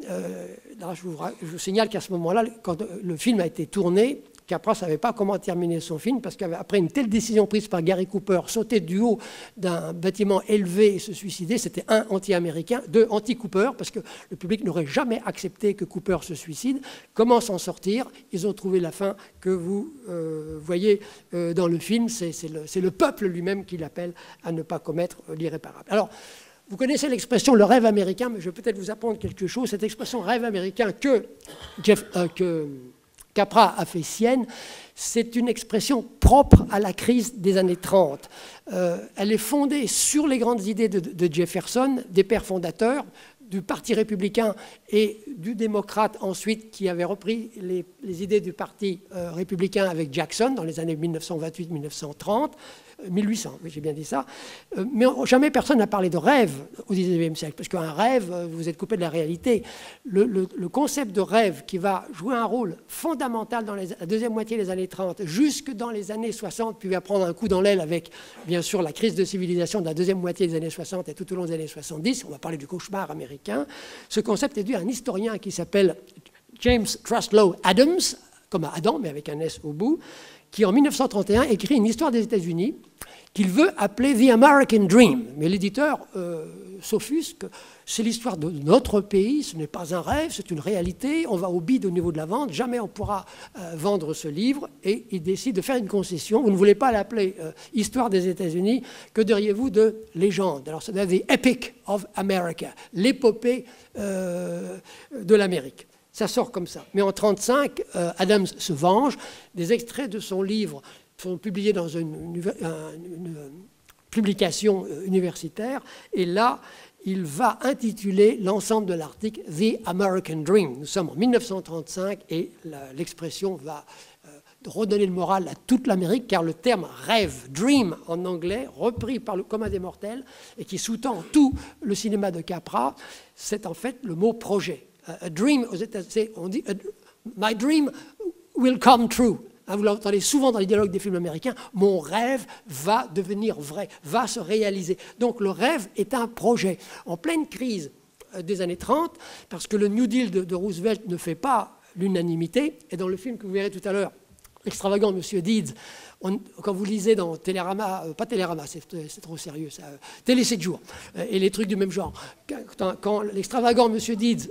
[SPEAKER 1] là, je vous signale qu'à ce moment-là, quand le film a été tourné, Capra ne savait pas comment terminer son film, parce qu'après une telle décision prise par Gary Cooper, sauter du haut d'un bâtiment élevé et se suicider, c'était un anti-américain, deux anti-Cooper, parce que le public n'aurait jamais accepté que Cooper se suicide. Comment s'en sortir? Ils ont trouvé la fin que vous voyez dans le film. C'est le peuple lui-même qui l'appelle à ne pas commettre l'irréparable. Alors, vous connaissez l'expression « le rêve américain », mais je vais peut-être vous apprendre quelque chose. Cette expression « rêve américain » que Capra a fait sienne, c'est une expression propre à la crise des années 30. Elle est fondée sur les grandes idées de Jefferson, des pères fondateurs, du Parti républicain et du démocrate ensuite, qui avait repris les idées du Parti républicain avec Jackson dans les années 1928-1930. 1800, oui, j'ai bien dit ça. Mais jamais personne n'a parlé de rêve au XIXe siècle, parce qu'un rêve, vous êtes coupé de la réalité. Le concept de rêve qui va jouer un rôle fondamental dans la deuxième moitié des années 30, jusque dans les années 60, puis va prendre un coup dans l'aile avec, bien sûr, la crise de civilisation de la deuxième moitié des années 60 et tout au long des années 70, on va parler du cauchemar américain. Ce concept est dû à un historien qui s'appelle James Truslow Adams, comme Adam, mais avec un S au bout, qui en 1931 écrit une histoire des États-Unis qu'il veut appeler The American Dream. Mais l'éditeur s'offusque. C'est l'histoire de notre pays, ce n'est pas un rêve, c'est une réalité. On va au bide au niveau de la vente, jamais on pourra vendre ce livre. Et il décide de faire une concession. Vous ne voulez pas l'appeler Histoire des États-Unis, que diriez-vous de légende? Alors ça doit être The Epic of America, l'épopée de l'Amérique. Ça sort comme ça. Mais en 1935, Adams se venge. Des extraits de son livre sont publiés dans une publication universitaire. Et là, il va intituler l'ensemble de l'article « The American Dream ». Nous sommes en 1935 et l'expression va redonner le moral à toute l'Amérique, car le terme « rêve »,« dream » en anglais, repris par le commun des mortels, et qui sous-tend tout le cinéma de Capra, c'est en fait le mot « projet ». A dream, aux États-Unis, on dit « My dream will come true ». Vous l'entendez souvent dans les dialogues des films américains, « Mon rêve va devenir vrai, va se réaliser ». Donc le rêve est un projet. En pleine crise des années 30, parce que le New Deal de Roosevelt ne fait pas l'unanimité, et dans le film que vous verrez tout à l'heure, Extravagant Monsieur Deeds, quand vous lisez dans Télérama, pas Télérama, c'est trop sérieux, ça, Télé 7 jours, et les trucs du même genre, quand l'extravagant Monsieur Deeds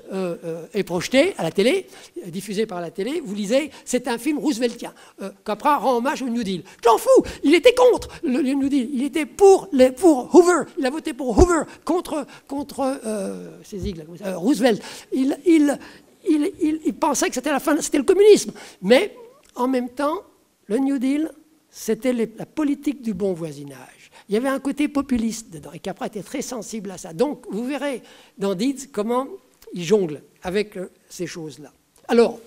[SPEAKER 1] est projeté à la télé, diffusé par la télé, vous lisez, c'est un film rooseveltien. Capra rend hommage au New Deal. J'en fous, il était contre le New Deal, il était pour Hoover, il a voté pour Hoover, contre ces sigles, Roosevelt. Il pensait que c'était la fin, c'était le communisme. Mais en même temps, le New Deal, c'était la politique du bon voisinage. Il y avait un côté populiste dedans, et Capra était très sensible à ça. Donc, vous verrez dans Deeds comment il jongle avec ces choses-là. Alors,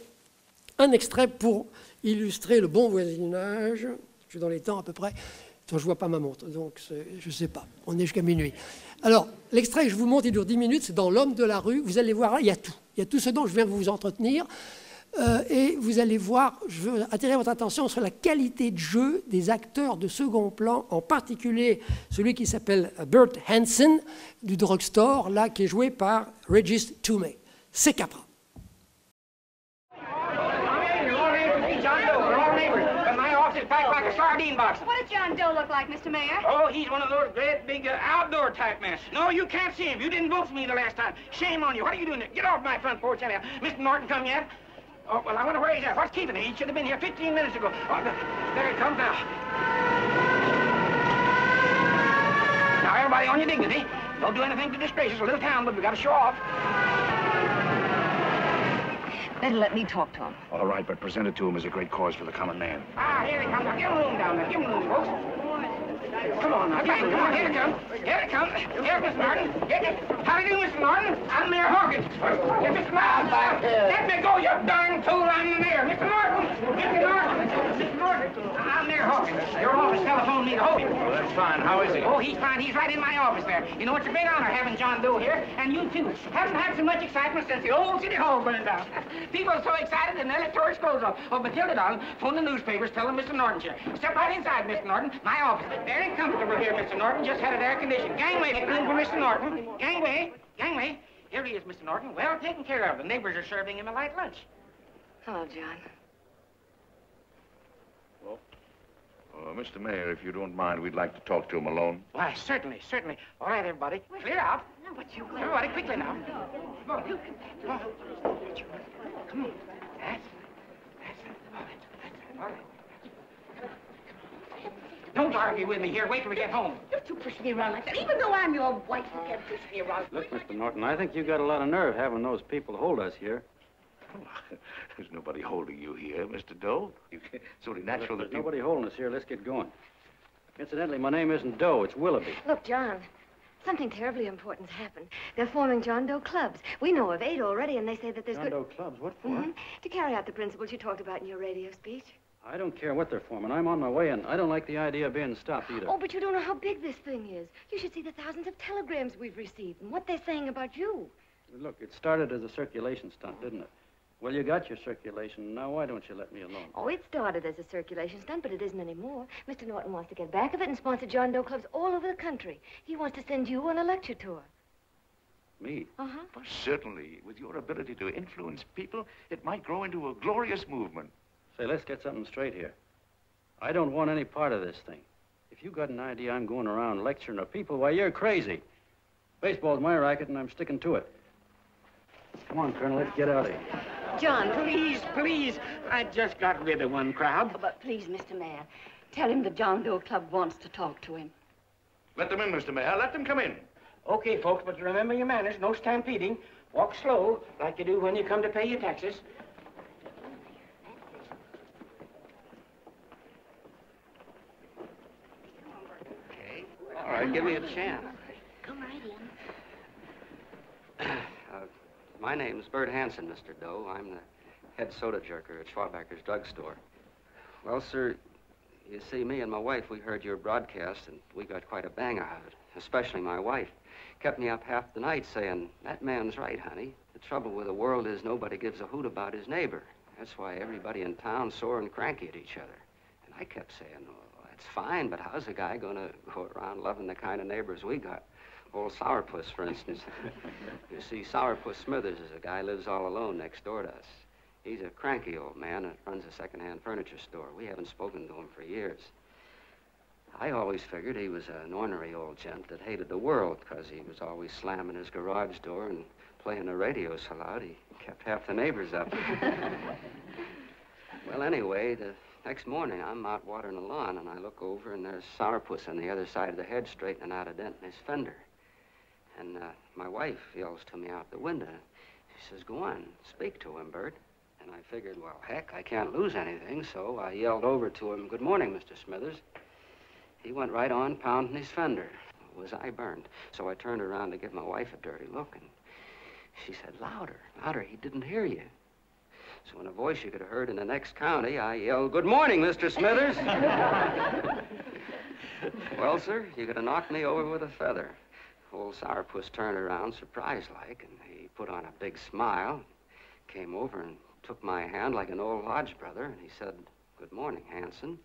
[SPEAKER 1] un extrait pour illustrer le bon voisinage. Je suis dans les temps à peu près. Je ne vois pas ma montre, donc je ne sais pas. On est jusqu'à minuit. Alors, l'extrait que je vous montre, il dure 10 minutes, c'est dans L'homme de la rue. Vous allez voir, là, il y a tout. Il y a tout ce dont je viens vous entretenir. Et vous allez voir, je veux attirer votre attention sur la qualité de jeu des acteurs de second plan, en particulier celui qui s'appelle Bert Hansen du Drugstore, là, qui est joué par Regis Toomey. C'est Capra.
[SPEAKER 2] packed like a sardine box.
[SPEAKER 3] What does John Doe look like, Mr. Mayor?
[SPEAKER 2] Oh, he's one of those great big outdoor type men. No, you can't see him. You didn't vote for me the last time. Shame on you. What are you doing there? Get off my front porch anyhow. Mr. Norton come yet? Oh, well, I wonder where he's at. What's keeping him? He should have been here 15 minutes ago. Oh, there he comes now. Now, everybody on your dignity. Don't do anything to disgrace us. A little town, but we got to show off.
[SPEAKER 3] Better let me talk to him.
[SPEAKER 4] All right, but present it to him as a great cause for the common man.
[SPEAKER 2] Ah, here he comes. Now, give him room down there. Give him room, folks. Come on, now. Come on. Here he comes. Here he comes. Here's Mr. Norton. How do you do, Mr. Norton? I'm Mayor Hawkins. Here, Mr. Miles. Let me go, you darn tool. I'm the mayor. Mr. Norton. Mr. Norton. Mr. Norton. I'm Mayor Hawkins. Your office telephoned me to hold you.
[SPEAKER 4] Well, that's fine. How is he?
[SPEAKER 2] Oh, he's fine. He's right in my office there. You know, it's a great honor having John Doe here, and you, too. Haven't had so much excitement since the old city hall burned down. People are so excited and they'll tore his clothes off. Oh, Matilda, darling, phone the newspapers, tell them Mr. Norton's here. Step right inside, Mr. Norton. My office. Very comfortable here, Mr. Norton. Just had it air conditioned. Gangway, make room for Mr. Norton. Gangway. Gangway. Here he is, Mr. Norton. Well taken care of. The neighbors are serving him a light lunch.
[SPEAKER 3] Hello, John.
[SPEAKER 4] Well, Mr. Mayor, if you don't mind, we'd like to talk to him alone.
[SPEAKER 2] Why, certainly, certainly. All right, everybody. Clear out. Everybody, quickly now. Come on. Come on. Come on. That's it. All right. Don't argue with me here. Wait till we get home.
[SPEAKER 3] Don't you push me around like that. Even though I'm your wife, you can't push me around.
[SPEAKER 5] Look, Mr. Norton, I think you got a lot of nerve having those people hold us here.
[SPEAKER 4] There's nobody holding you here, Mr. Doe. It's only natural
[SPEAKER 5] Look,
[SPEAKER 4] that
[SPEAKER 5] there's nobody holding us here. Let's get going. Incidentally, my name isn't Doe. It's Willoughby.
[SPEAKER 6] Look, John, something terribly important's happened. They're forming John Doe clubs. We know of 8 already, and they say that there's
[SPEAKER 5] John Doe clubs? What for?
[SPEAKER 6] To carry out the principles you talked about in your radio speech.
[SPEAKER 5] I don't care what they're forming. I'm on my way, and I don't like the idea of being stopped either.
[SPEAKER 6] Oh, but you don't know how big this thing is. You should see the thousands of telegrams we've received and what they're saying about you.
[SPEAKER 5] Look, it started as a circulation stunt, didn't it? Well, you got your circulation. Now, why don't you let me alone?
[SPEAKER 6] Oh, it started as a circulation stunt, but it isn't anymore. Mr. Norton wants to get back of it and sponsor John Doe clubs all over the country. He wants to send you on a lecture tour.
[SPEAKER 4] Me?
[SPEAKER 6] Uh-huh.
[SPEAKER 4] Well, certainly. With your ability to influence people, it might grow into a glorious movement.
[SPEAKER 5] Say, let's get something straight here. I don't want any part of this thing. If you got an idea I'm going around lecturing to people, why, you're crazy. Baseball's my racket, and I'm sticking to it. Come on, Colonel, let's get out of here.
[SPEAKER 6] John,
[SPEAKER 2] Please, please. I just got rid of one crowd.
[SPEAKER 3] Oh, but please, Mr. Mayor, tell him the John Doe Club wants to talk to him.
[SPEAKER 4] Let them in, Mr. Mayor. Let them come in.
[SPEAKER 2] Okay, folks, but remember your manners. No stampeding. Walk slow, like you do when you come to pay your taxes.
[SPEAKER 7] All right, give me a chance.
[SPEAKER 6] come right in.
[SPEAKER 7] My name's Bert Hansen, Mr. Doe. I'm the head soda jerker at Schwabacker's drugstore. Well, sir, you see, me and my wife, we heard your broadcast, and we got quite a bang out of it, especially my wife. Kept me up half the night saying, that man's right, honey. The trouble with the world is nobody gives a hoot about his neighbor. That's why everybody in town's sore and cranky at each other. And I kept saying, well, that's fine, but how's a guy gonna go around loving the kind of neighbors we got? Old Sourpuss, for instance. You see, Sourpuss Smithers is a guy who lives all alone next door to us. He's a cranky old man that runs a second-hand furniture store. We haven't spoken to him for years. I always figured he was an ornery old gent that hated the world because he was always slamming his garage door and playing the radio so loud he kept half the neighbors up. Well, anyway, the next morning I'm out watering the lawn and I look over and there's Sourpuss on the other side of the hedge straightening out a dent in his fender. And my wife yells to me out the window. She says, go on, speak to him, Bert. And I figured, well, heck, I can't lose anything, so I yelled over to him, good morning, Mr. Smithers. He went right on pounding his fender. Was I burned? So I turned around to give my wife a dirty look, and she said, louder, louder, he didn't hear you. So in a voice you could have heard in the next county, I yelled, good morning, Mr. Smithers. Well, sir, you could have knocked me over with a feather. Old Sourpuss turned around, surprised-like, and he put on a big smile, came over and took my hand like an old lodge brother, and he said, good morning, Hansen.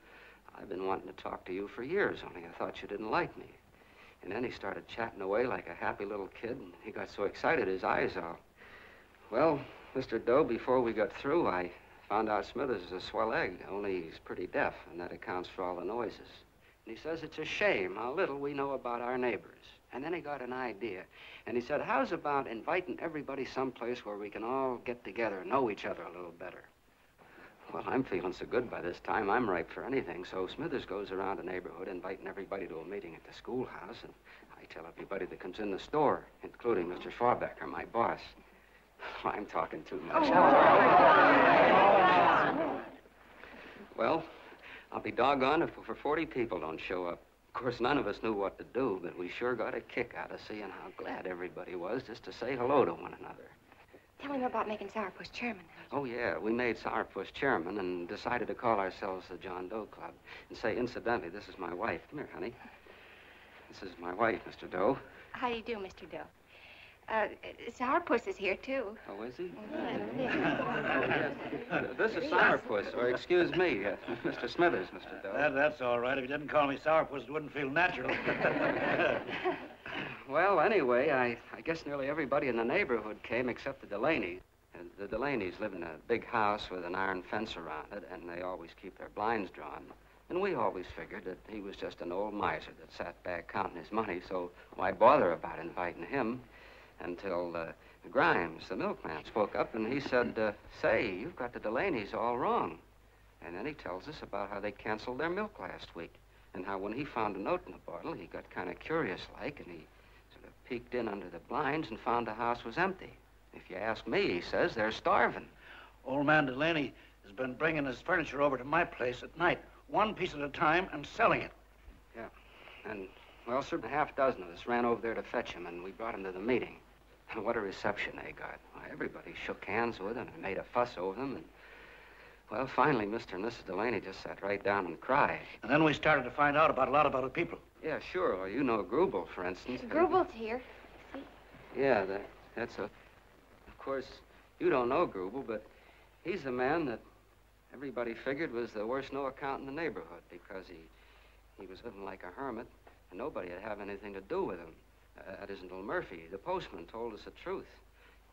[SPEAKER 7] I've been wanting to talk to you for years, only I thought you didn't like me. And then he started chatting away like a happy little kid, and he got so excited his eyes all... Well, Mr. Doe, before we got through, I found out Smithers is a swell egg, only he's pretty deaf, and that accounts for all the noises. And he says it's a shame how little we know about our neighbors. And then he got an idea, and he said, how's about inviting everybody someplace where we can all get together and know each other a little better? Well, I'm feeling so good by this time, I'm ripe for anything. So Smithers goes around the neighborhood inviting everybody to a meeting at the schoolhouse, and I tell everybody that comes in the store, including Mr. Schwabecker, my boss. I'm talking too much. Well, I'll be doggone if over 40 people don't show up. Of course, none of us knew what to do, but we sure got a kick out of seeing how glad everybody was just to say hello to one another.
[SPEAKER 6] Tell him about making Sourpuss chairman.
[SPEAKER 7] Oh, yeah, we made Sourpuss chairman and decided to call ourselves the John Doe Club. And say, incidentally, this is my wife. Come here, honey. This is my wife, Mr. Doe.
[SPEAKER 3] How do you do, Mr. Doe? Sourpuss is here, too.
[SPEAKER 7] Oh, is he? This is Sourpuss, or excuse me, Mr. Smithers, Mr. Doe.
[SPEAKER 5] That's all right. If you didn't call me Sourpuss, it wouldn't feel natural.
[SPEAKER 7] Well, anyway, I guess nearly everybody in the neighborhood came except the Delaney. And the Delaney's live in a big house with an iron fence around it, and they always keep their blinds drawn. And we always figured that he was just an old miser that sat back counting his money, so why bother about inviting him? Until Grimes, the milkman, spoke up, and he said, say, you've got the Delaneys all wrong. And then he tells us about how they canceled their milk last week, and how when he found a note in the bottle, he got kind of curious-like, and he sort of peeked in under the blinds and found the house was empty. If you ask me, he says, they're starving.
[SPEAKER 5] Old man Delaney has been bringing his furniture over to my place at night, one piece at a time, and selling it.
[SPEAKER 7] Yeah, and, well, sir, a half dozen of us ran over there to fetch him, and we brought him to the meeting. And what a reception they got. Why, everybody shook hands with him and made a fuss over them, and, well, finally, Mr. and Mrs. Delaney just sat right down and cried.
[SPEAKER 5] And then we started to find out about a lot of other people.
[SPEAKER 7] Yeah, sure. Well, you know Grubel, for instance.
[SPEAKER 6] Grubel's here. See?
[SPEAKER 7] Yeah, that's a... Of course, you don't know Grubel, but he's the man that everybody figured was the worst no-account in the neighborhood because he was living like a hermit, and nobody would have anything to do with him. That isn't Little Murphy. The postman told us the truth.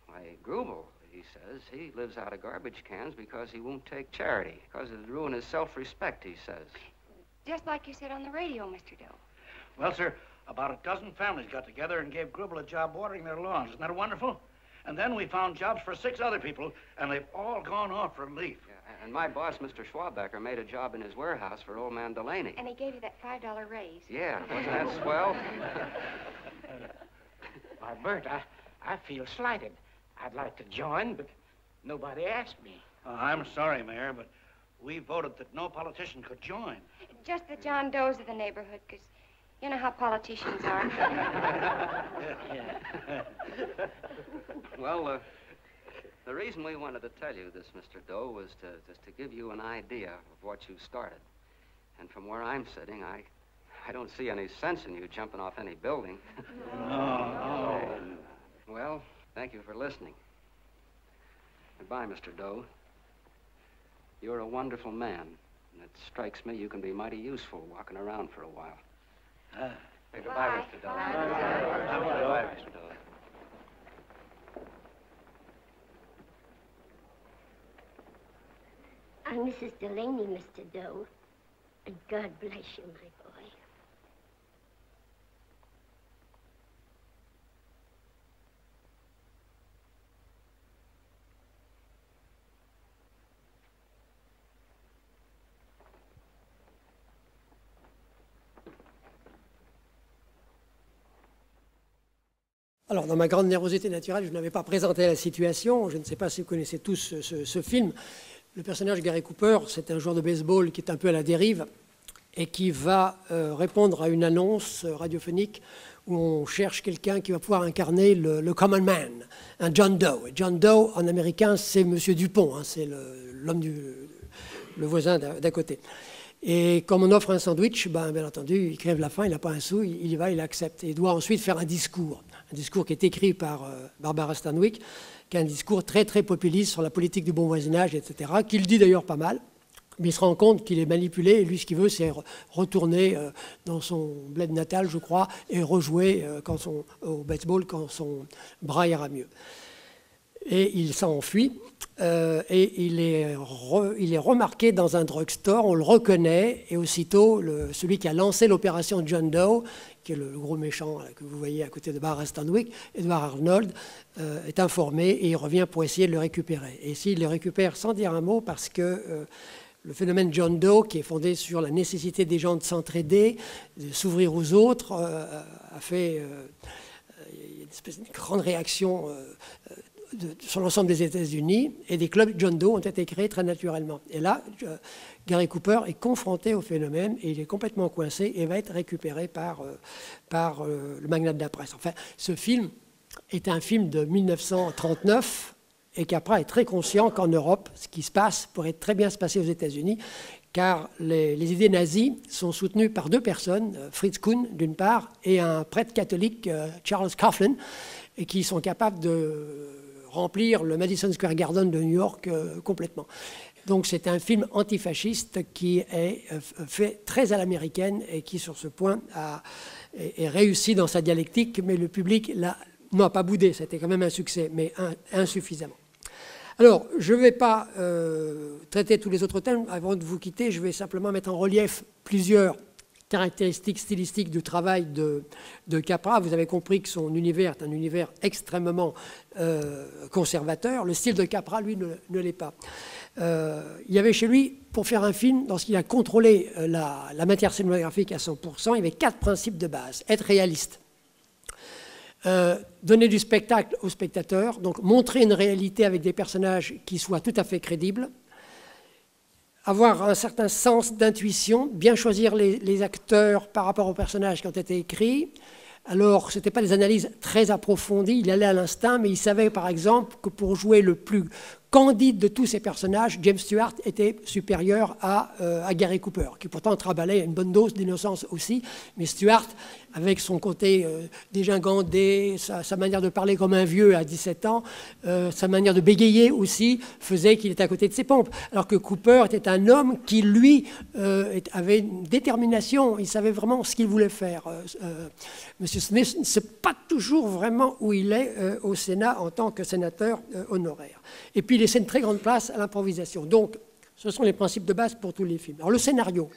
[SPEAKER 7] Why, Grubel, he says, he lives out of garbage cans because he won't take charity, because it'd ruin his self-respect, he says.
[SPEAKER 3] Just like you said on the radio, Mr. Doe.
[SPEAKER 5] Well, sir, about a dozen families got together and gave Grubel a job watering their lawns. Isn't that wonderful? And then we found jobs for 6 other people, and they've all gone off relief.
[SPEAKER 7] Yeah, and my boss, Mr. Schwabecker, made a job in his warehouse for old man Delaney.
[SPEAKER 3] And he gave you that $5 raise.
[SPEAKER 7] Yeah, wasn't that swell?
[SPEAKER 2] Why, Bert, I feel slighted. I'd like to join, but nobody asked me.
[SPEAKER 5] I'm sorry, Mayor, but we voted that no politician could join.
[SPEAKER 3] Just the John Does of the neighborhood, because you know how politicians are.
[SPEAKER 7] Well, the reason we wanted to tell you this, Mr. Doe, was just to give you an idea of what you started. And from where I'm sitting, I don't see any sense in you jumping off any building.
[SPEAKER 5] No.
[SPEAKER 7] Well, thank you for listening. Goodbye, Mr. Doe. You're a wonderful man, and it strikes me you can be mighty useful walking around for a while. Hey, goodbye,
[SPEAKER 3] Bye.
[SPEAKER 7] Mr. Doe.
[SPEAKER 3] Bye.
[SPEAKER 7] Goodbye, Mr. Doe.
[SPEAKER 8] I'm Mrs. Delaney, Mr. Doe. And God bless you, my boy.
[SPEAKER 1] Alors, dans ma grande nervosité naturelle, je n'avais pas présenté la situation. Je ne sais pas si vous connaissez tous ce film. Le personnage Gary Cooper, c'est un joueur de baseball qui est un peu à la dérive et qui va répondre à une annonce radiophonique où on cherche quelqu'un qui va pouvoir incarner le common man, un John Doe. Et John Doe, en américain, c'est Monsieur Dupont, hein, c'est l'homme le voisin d'à côté. Et comme on offre un sandwich, bien entendu, il crève la faim, il n'a pas un sou, il y va, il accepte. Et il doit ensuite faire un discours qui est écrit par Barbara Stanwyck, qui est un discours très, très populiste sur la politique du bon voisinage, etc., qu'il dit d'ailleurs pas mal, mais il se rend compte qu'il est manipulé, et lui, ce qu'il veut, c'est retourner dans son bled natal, je crois, et rejouer au baseball quand son bras ira mieux. et il s'enfuit. Et il est remarqué dans un drugstore, on le reconnaît, et aussitôt, celui qui a lancé l'opération John Doe, qui est le gros méchant que vous voyez à côté de Barra Stanwyck, Edward Arnold, est informé et il revient pour essayer de le récupérer. Et s'il le récupère sans dire un mot, parce que le phénomène John Doe, qui est fondé sur la nécessité des gens de s'entraider, de s'ouvrir aux autres, a fait une espèce de grande réaction sur l'ensemble des États-Unis, et des clubs John Doe ont été créés très naturellement. Et là, Gary Cooper est confronté au phénomène et il est complètement coincé et va être récupéré par le magnat de la presse. Enfin, ce film est un film de 1939 et Capra est très conscient qu'en Europe, ce qui se passe pourrait très bien se passer aux États-Unis, car les idées nazies sont soutenues par deux personnes, Fritz Kuhn d'une part et un prêtre catholique, Charles Coughlin, et qui sont capables de remplir le Madison Square Garden de New York complètement. Donc c'est un film antifasciste qui est fait très à l'américaine et qui, sur ce point, est réussi dans sa dialectique, mais le public n'a pas boudé, c'était quand même un succès, mais insuffisamment. Alors, je ne vais pas traiter tous les autres thèmes. Avant de vous quitter, je vais simplement mettre en relief plusieurs caractéristiques stylistiques du travail de Capra. Vous avez compris que son univers est un univers extrêmement conservateur. Le style de Capra, lui, ne l'est pas. Il y avait chez lui, pour faire un film, lorsqu'il a contrôlé la matière cinématographique à 100%, il y avait 4 principes de base. Être réaliste. Donner du spectacle au spectateur, donc montrer une réalité avec des personnages qui soient tout à fait crédibles. Avoir un certain sens d'intuition, bien choisir les acteurs par rapport aux personnages qui ont été écrits. Alors, ce n'étaient pas des analyses très approfondies, il allait à l'instinct, mais il savait par exemple que pour jouer le plus candide de tous ces personnages, James Stewart était supérieur à Gary Cooper, qui pourtant travaillait une bonne dose d'innocence aussi, mais Stewart, avec son côté dégingandé, sa manière de parler comme un vieux à 17 ans, sa manière de bégayer aussi, faisait qu'il était à côté de ses pompes. Alors que Cooper était un homme qui, lui, avait une détermination, il savait vraiment ce qu'il voulait faire. Monsieur Smith ne sait pas toujours vraiment où il est au Sénat en tant que sénateur honoraire. Et puis, il laissait une très grande place à l'improvisation. Donc, ce sont les principes de base pour tous les films. Alors, le scénario,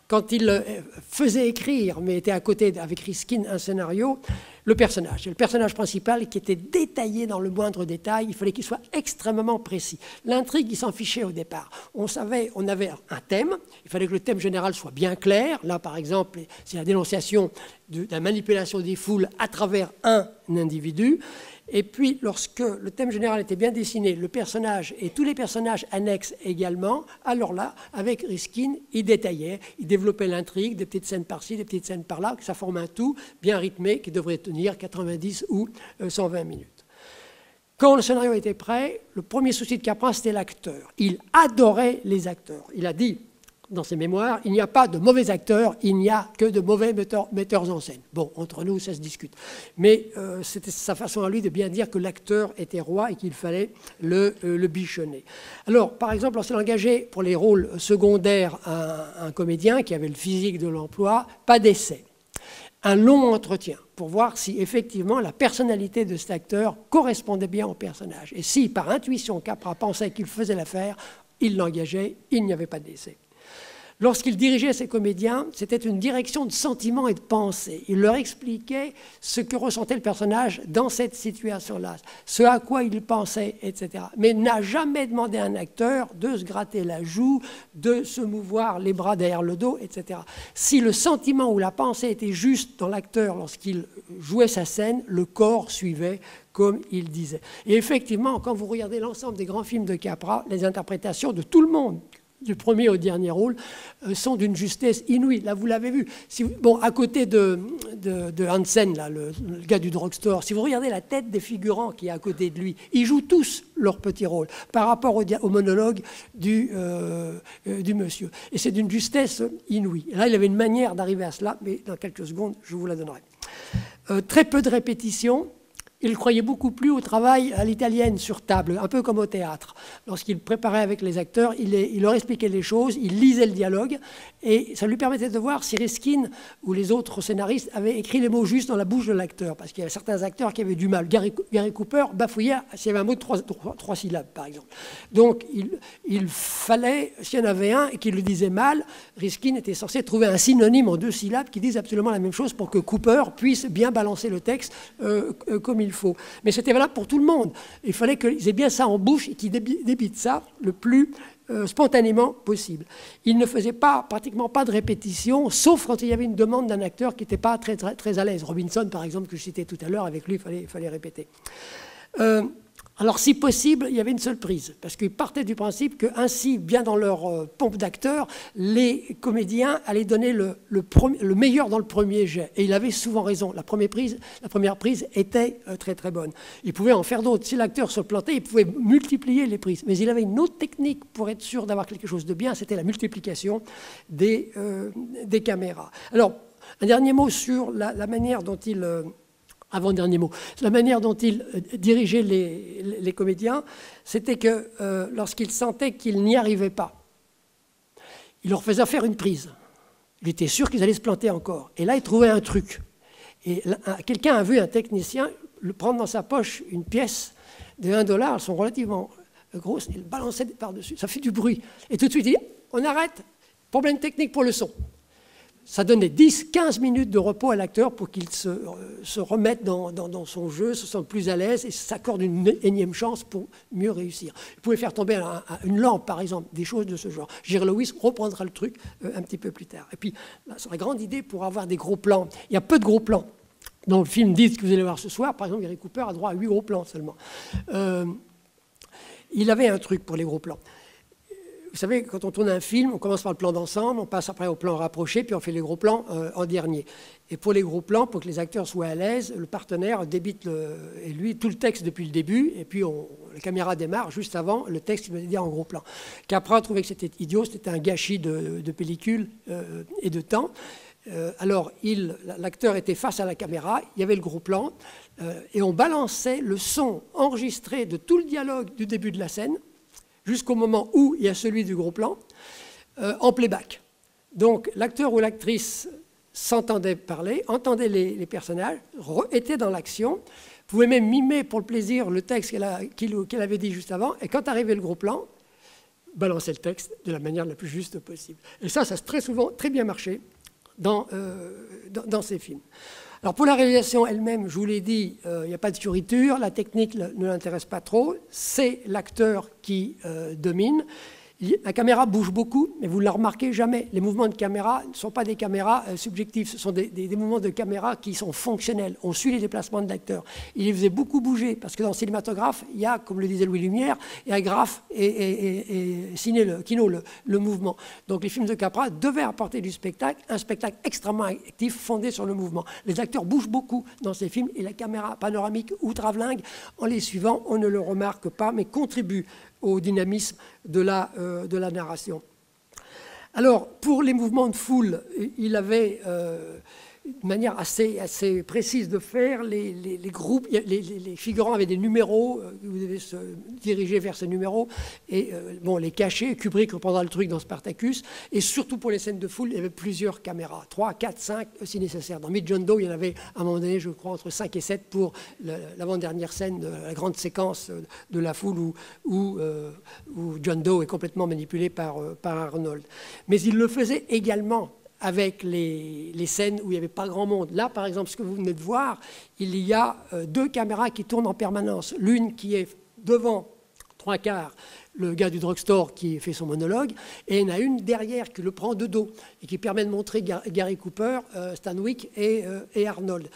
[SPEAKER 1] quand il faisait écrire, mais était à côté, avec Riskin, un scénario, le personnage principal qui était détaillé dans le moindre détail, il fallait qu'il soit extrêmement précis. L'intrigue, il s'en fichait au départ. On avait un thème, il fallait que le thème général soit bien clair. Là, par exemple, c'est la dénonciation de la manipulation des foules à travers un individu. Et puis, lorsque le thème général était bien dessiné, le personnage et tous les personnages annexes également, alors là, avec Riskin, il détaillait, il développait l'intrigue, des petites scènes par-ci, des petites scènes par-là, que ça forme un tout bien rythmé qui devrait tenir 90 ou 120 minutes. Quand le scénario était prêt, le premier souci de Capra, c'était l'acteur. Il adorait les acteurs. Il a dit dans ses mémoires, il n'y a pas de mauvais acteurs, il n'y a que de mauvais metteurs en scène. Bon, entre nous, ça se discute. Mais c'était sa façon à lui de bien dire que l'acteur était roi et qu'il fallait le bichonner. Alors, par exemple, lorsqu'il a engagé pour les rôles secondaires un comédien qui avait le physique de l'emploi, pas d'essai. Un long entretien pour voir si effectivement la personnalité de cet acteur correspondait bien au personnage. Et si, par intuition, Capra pensait qu'il faisait l'affaire, il l'engageait, il n'y avait pas d'essai. Lorsqu'il dirigeait ses comédiens, c'était une direction de sentiments et de pensée. Il leur expliquait ce que ressentait le personnage dans cette situation-là, ce à quoi il pensait, etc. Mais n'a jamais demandé à un acteur de se gratter la joue, de se mouvoir les bras derrière le dos, etc. Si le sentiment ou la pensée était juste dans l'acteur lorsqu'il jouait sa scène, le corps suivait comme il disait. Et effectivement, quand vous regardez l'ensemble des grands films de Capra, les interprétations de tout le monde, du premier au dernier rôle, sont d'une justesse inouïe. Là, vous l'avez vu. Bon, à côté de Hansen, là, le gars du drugstore, si vous regardez la tête des figurants qui est à côté de lui, ils jouent tous leur petit rôle par rapport au monologue du monsieur. Et c'est d'une justesse inouïe. Et là, il avait une manière d'arriver à cela, mais dans quelques secondes, je vous la donnerai. Très peu de répétitions. il croyait beaucoup plus au travail à l'italienne sur table, un peu comme au théâtre. Lorsqu'il préparait avec les acteurs, il leur expliquait les choses, il lisait le dialogue, et ça lui permettait de voir si Riskin ou les autres scénaristes avaient écrit les mots justes dans la bouche de l'acteur, parce qu'il y avait certains acteurs qui avaient du mal. Gary Cooper bafouillait s'il y avait un mot de trois syllabes, par exemple. Donc il fallait, s'il y en avait un et qu'il le disait mal, Riskin était censé trouver un synonyme en 2 syllabes qui dise absolument la même chose pour que Cooper puisse bien balancer le texte comme il faut. Mais c'était valable pour tout le monde. Il fallait qu'ils aient bien ça en bouche et qu'ils débitent ça le plus spontanément possible. Il ne faisait pratiquement pas de répétition, sauf quand il y avait une demande d'un acteur qui n'était pas très à l'aise. Robinson, par exemple, que je citais tout à l'heure, avec lui, il fallait répéter. Alors, si possible, il y avait une seule prise, parce qu'ils partaient du principe que, ainsi, bien dans leur pompe d'acteurs, les comédiens allaient donner le meilleur dans le premier jet. Et il avait souvent raison. La première prise était très très bonne. Il pouvait en faire d'autres. Si l'acteur se plantait, il pouvait multiplier les prises. Mais il avait une autre technique pour être sûr d'avoir quelque chose de bien, c'était la multiplication des caméras. Alors, un dernier mot sur la manière dont il... Avant-dernier mot. La manière dont il dirigeait les comédiens, c'était que lorsqu'il sentait qu'ils n'y arrivaient pas, il leur faisait faire une prise. Il était sûr qu'ils allaient se planter encore. Et là, il trouvait un truc. Et quelqu'un a vu un technicien prendre dans sa poche une pièce de $1, elles sont relativement grosses, et le balancer par-dessus. Ça fait du bruit. Et tout de suite, il dit, on arrête, problème technique pour le son. Ça donnait 10-15 minutes de repos à l'acteur pour qu'il se remette dans son jeu, se sente plus à l'aise et s'accorde une énième chance pour mieux réussir. Il pouvait faire tomber une lampe, par exemple, des choses de ce genre. Jerry Lewis reprendra le truc un petit peu plus tard. Et puis, c'est la grande idée pour avoir des gros plans. Il y a peu de gros plans. Dans le film Deeds que vous allez voir ce soir, par exemple, Gary Cooper a droit à 8 gros plans seulement. Il avait un truc pour les gros plans. Vous savez, quand on tourne un film, on commence par le plan d'ensemble, on passe après au plan rapproché, puis on fait les gros plans en dernier. Et pour les gros plans, pour que les acteurs soient à l'aise, le partenaire débite tout le texte depuis le début, et puis la caméra démarre juste avant le texte, il me dit en gros plan. Capra trouvait que c'était idiot, c'était un gâchis de pellicule et de temps. Alors, l'acteur était face à la caméra, il y avait le gros plan, et on balançait le son enregistré de tout le dialogue du début de la scène, jusqu'au moment où il y a celui du gros plan, en playback. Donc l'acteur ou l'actrice s'entendait parler, entendait les personnages, était dans l'action, pouvait même mimer pour le plaisir le texte qu'elle avait dit juste avant, et quand arrivait le gros plan, balançait le texte de la manière la plus juste possible. Et ça a très souvent très bien marché dans ces films. Alors pour la réalisation elle-même, je vous l'ai dit, il n'y a pas de fioriture, la technique ne l'intéresse pas trop, c'est l'acteur qui domine. La caméra bouge beaucoup, mais vous ne la remarquez jamais. Les mouvements de caméra ne sont pas des caméras subjectives, ce sont des mouvements de caméra qui sont fonctionnels. On suit les déplacements de l'acteur. Il les faisait beaucoup bouger, parce que dans le cinématographe, il y a, comme le disait Louis Lumière, il y a graphe et kino, le mouvement. Donc les films de Capra devaient apporter du spectacle, un spectacle extrêmement actif, fondé sur le mouvement. Les acteurs bougent beaucoup dans ces films, et la caméra panoramique ou travellingue, en les suivant, on ne le remarque pas, mais contribue au dynamisme de la narration. Alors, pour les mouvements de foule, il avait une manière assez précise de faire. Les groupes, les figurants avaient des numéros, vous devez se diriger vers ces numéros, et les cacher. Kubrick reprendra le truc dans Spartacus, et surtout pour les scènes de foule, il y avait plusieurs caméras, 3, 4, 5 si nécessaire. Dans Meet John Doe, il y en avait à un moment donné, je crois, entre 5 et 7 pour l'avant-dernière scène, la grande séquence de la foule où John Doe est complètement manipulé par Arnold. Mais il le faisait également avec les scènes où il n'y avait pas grand monde. Là, par exemple, ce que vous venez de voir, il y a 2 caméras qui tournent en permanence. L'une qui est devant 3/4, le gars du drugstore qui fait son monologue, et il y en a une derrière qui le prend de dos et qui permet de montrer Gary Cooper, Stanwyck et Arnold.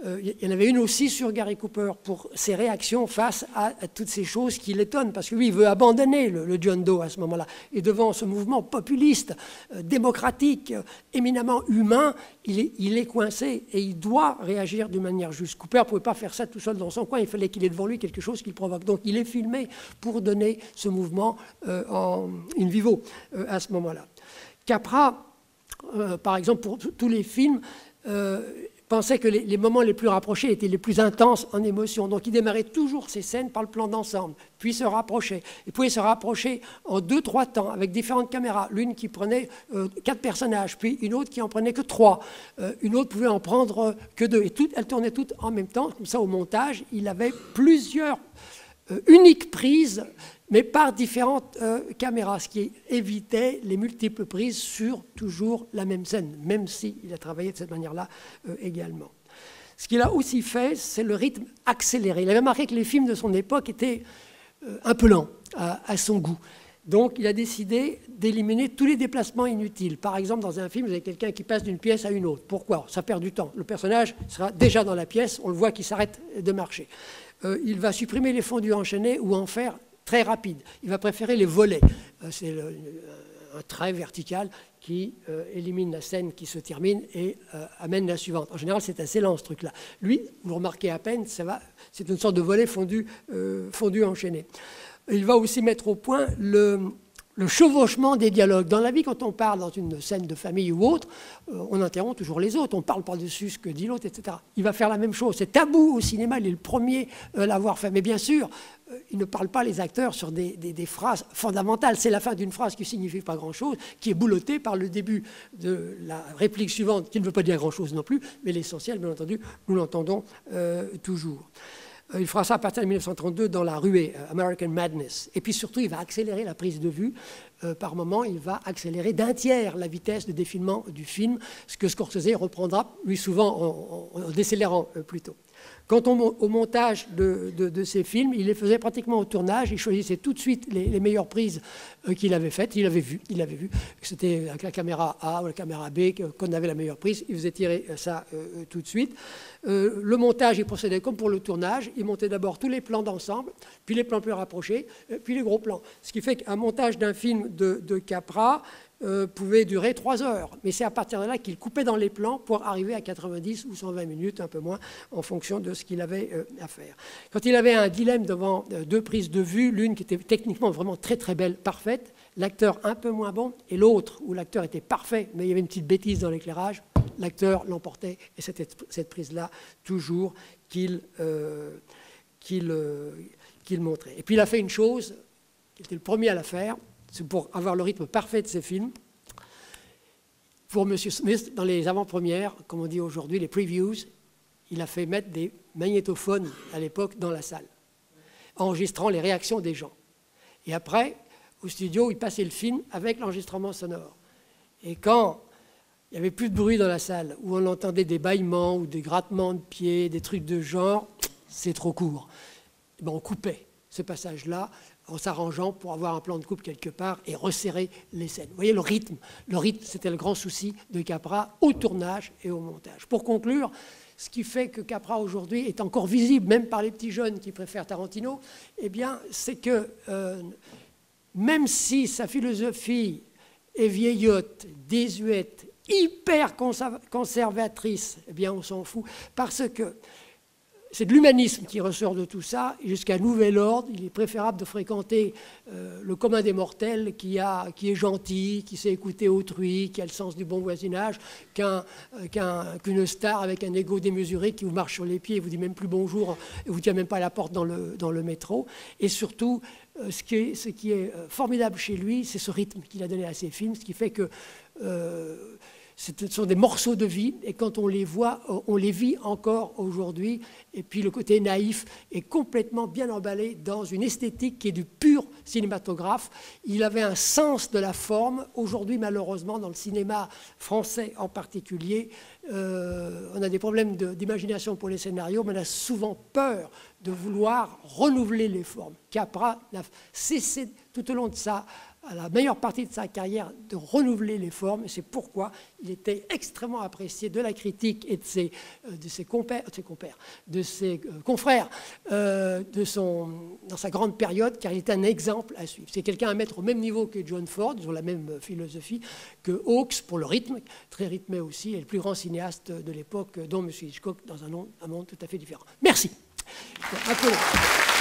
[SPEAKER 1] Il y en avait une aussi sur Gary Cooper pour ses réactions face à toutes ces choses qui l'étonnent, parce que lui, il veut abandonner le John Doe à ce moment-là. Et devant ce mouvement populiste, démocratique, éminemment humain, il est coincé et il doit réagir d'une manière juste. Cooper ne pouvait pas faire ça tout seul dans son coin, il fallait qu'il ait devant lui quelque chose qui le provoque. Donc il est filmé pour donner ce mouvement en in vivo à ce moment-là. Capra, par exemple, pour tous les films, pensait que les moments les plus rapprochés étaient les plus intenses en émotion. Donc il démarrait toujours ces scènes par le plan d'ensemble, puis se rapprochait. Il pouvait se rapprocher en 2-3 temps avec différentes caméras. L'une qui prenait 4 personnages, puis une autre qui en prenait que 3. Une autre pouvait en prendre que 2. Et elles tournaient toutes en même temps. Comme ça, au montage, il avait plusieurs uniques prises, mais par différentes caméras, ce qui évitait les multiples prises sur toujours la même scène, même s'il a travaillé de cette manière-là également. Ce qu'il a aussi fait, c'est le rythme accéléré. Il avait remarqué que les films de son époque étaient un peu lents à son goût. Donc il a décidé d'éliminer tous les déplacements inutiles. Par exemple, dans un film, vous avez quelqu'un qui passe d'une pièce à une autre. Pourquoi? Ça perd du temps. Le personnage sera déjà dans la pièce, on le voit qu'il s'arrête de marcher. Il va supprimer les fondus enchaînés ou en faire très rapide. Il va préférer les volets. C'est un trait vertical qui élimine la scène qui se termine et amène la suivante. En général, c'est assez lent, ce truc-là. Lui, vous le remarquez à peine, c'est une sorte de volet fondu enchaîné. Il va aussi mettre au point le chevauchement des dialogues. Dans la vie, quand on parle dans une scène de famille ou autre, on interrompt toujours les autres, on parle par-dessus ce que dit l'autre, etc. Il va faire la même chose. C'est tabou au cinéma, il est le premier à l'avoir fait. Mais bien sûr, il ne parle pas, les acteurs, sur des phrases fondamentales. C'est la fin d'une phrase qui ne signifie pas grand-chose, qui est boulottée par le début de la réplique suivante, qui ne veut pas dire grand-chose non plus, mais l'essentiel, bien entendu, nous l'entendons toujours. Il fera ça à partir de 1932 dans La Ruée, American Madness. Et puis surtout, il va accélérer la prise de vue. Par moment, il va accélérer d'1 tiers la vitesse de défilement du film, ce que Scorsese reprendra, lui, souvent en décélérant plutôt. Quant au montage de ces films, il les faisait pratiquement au tournage. Il choisissait tout de suite les meilleures prises qu'il avait faites. Il avait vu que c'était avec la caméra A ou la caméra B qu'on avait la meilleure prise. Il faisait tirer ça tout de suite. Le montage, il procédait comme pour le tournage. Il montait d'abord tous les plans d'ensemble, puis les plans plus rapprochés, puis les gros plans. Ce qui fait qu'un montage d'un film de Capra pouvait durer 3 heures. Mais c'est à partir de là qu'il coupait dans les plans pour arriver à 90 ou 120 minutes, un peu moins, en fonction de ce qu'il avait à faire. Quand il avait un dilemme devant 2 prises de vue, l'une qui était techniquement vraiment très très belle, parfaite, l'acteur un peu moins bon, et l'autre où l'acteur était parfait, mais il y avait une petite bêtise dans l'éclairage, l'acteur l'emportait, et c'était cette prise-là, toujours, qu'il montrait. Et puis il a fait une chose, il était le premier à la faire, c'est pour avoir le rythme parfait de ces films. Pour M. Smith, dans les avant-premières, comme on dit aujourd'hui, les previews, il a fait mettre des magnétophones à l'époque dans la salle, enregistrant les réactions des gens. Et après, au studio, il passait le film avec l'enregistrement sonore. Et quand il n'y avait plus de bruit dans la salle, où on entendait des bâillements ou des grattements de pieds, des trucs de genre, c'est trop court. Et ben, on coupait ce passage-là, en s'arrangeant pour avoir un plan de coupe quelque part et resserrer les scènes. Vous voyez, le rythme, c'était le grand souci de Capra au tournage et au montage. Pour conclure, ce qui fait que Capra aujourd'hui est encore visible, même par les petits jeunes qui préfèrent Tarantino, eh bien, c'est que même si sa philosophie est vieillotte, désuète, hyper conservatrice, eh bien, on s'en fout, parce que c'est de l'humanisme qui ressort de tout ça. Jusqu'à nouvel ordre, il est préférable de fréquenter le commun des mortels qui est gentil, qui sait écouter autrui, qui a le sens du bon voisinage, qu'une star avec un ego démesuré qui vous marche sur les pieds et vous dit même plus bonjour et vous tient même pas à la porte dans le métro. Et surtout, ce qui est formidable chez lui, c'est ce rythme qu'il a donné à ses films, ce qui fait que ce sont des morceaux de vie, et quand on les voit, on les vit encore aujourd'hui. Et puis le côté naïf est complètement bien emballé dans une esthétique qui est du pur cinématographe. Il avait un sens de la forme. Aujourd'hui, malheureusement, dans le cinéma français en particulier, on a des problèmes d'imagination pour les scénarios, mais on a souvent peur de vouloir renouveler les formes. Capra n'a cessé tout au long de la meilleure partie de sa carrière de renouveler les formes, et c'est pourquoi il était extrêmement apprécié de la critique et de ses confrères dans sa grande période, car il était un exemple à suivre. C'est quelqu'un à mettre au même niveau que John Ford, ils ont la même philosophie, que Hawks pour le rythme, très rythmé aussi, et le plus grand cinéaste de l'époque, dont M. Hitchcock, dans un monde tout à fait différent. Merci. Applaudissements.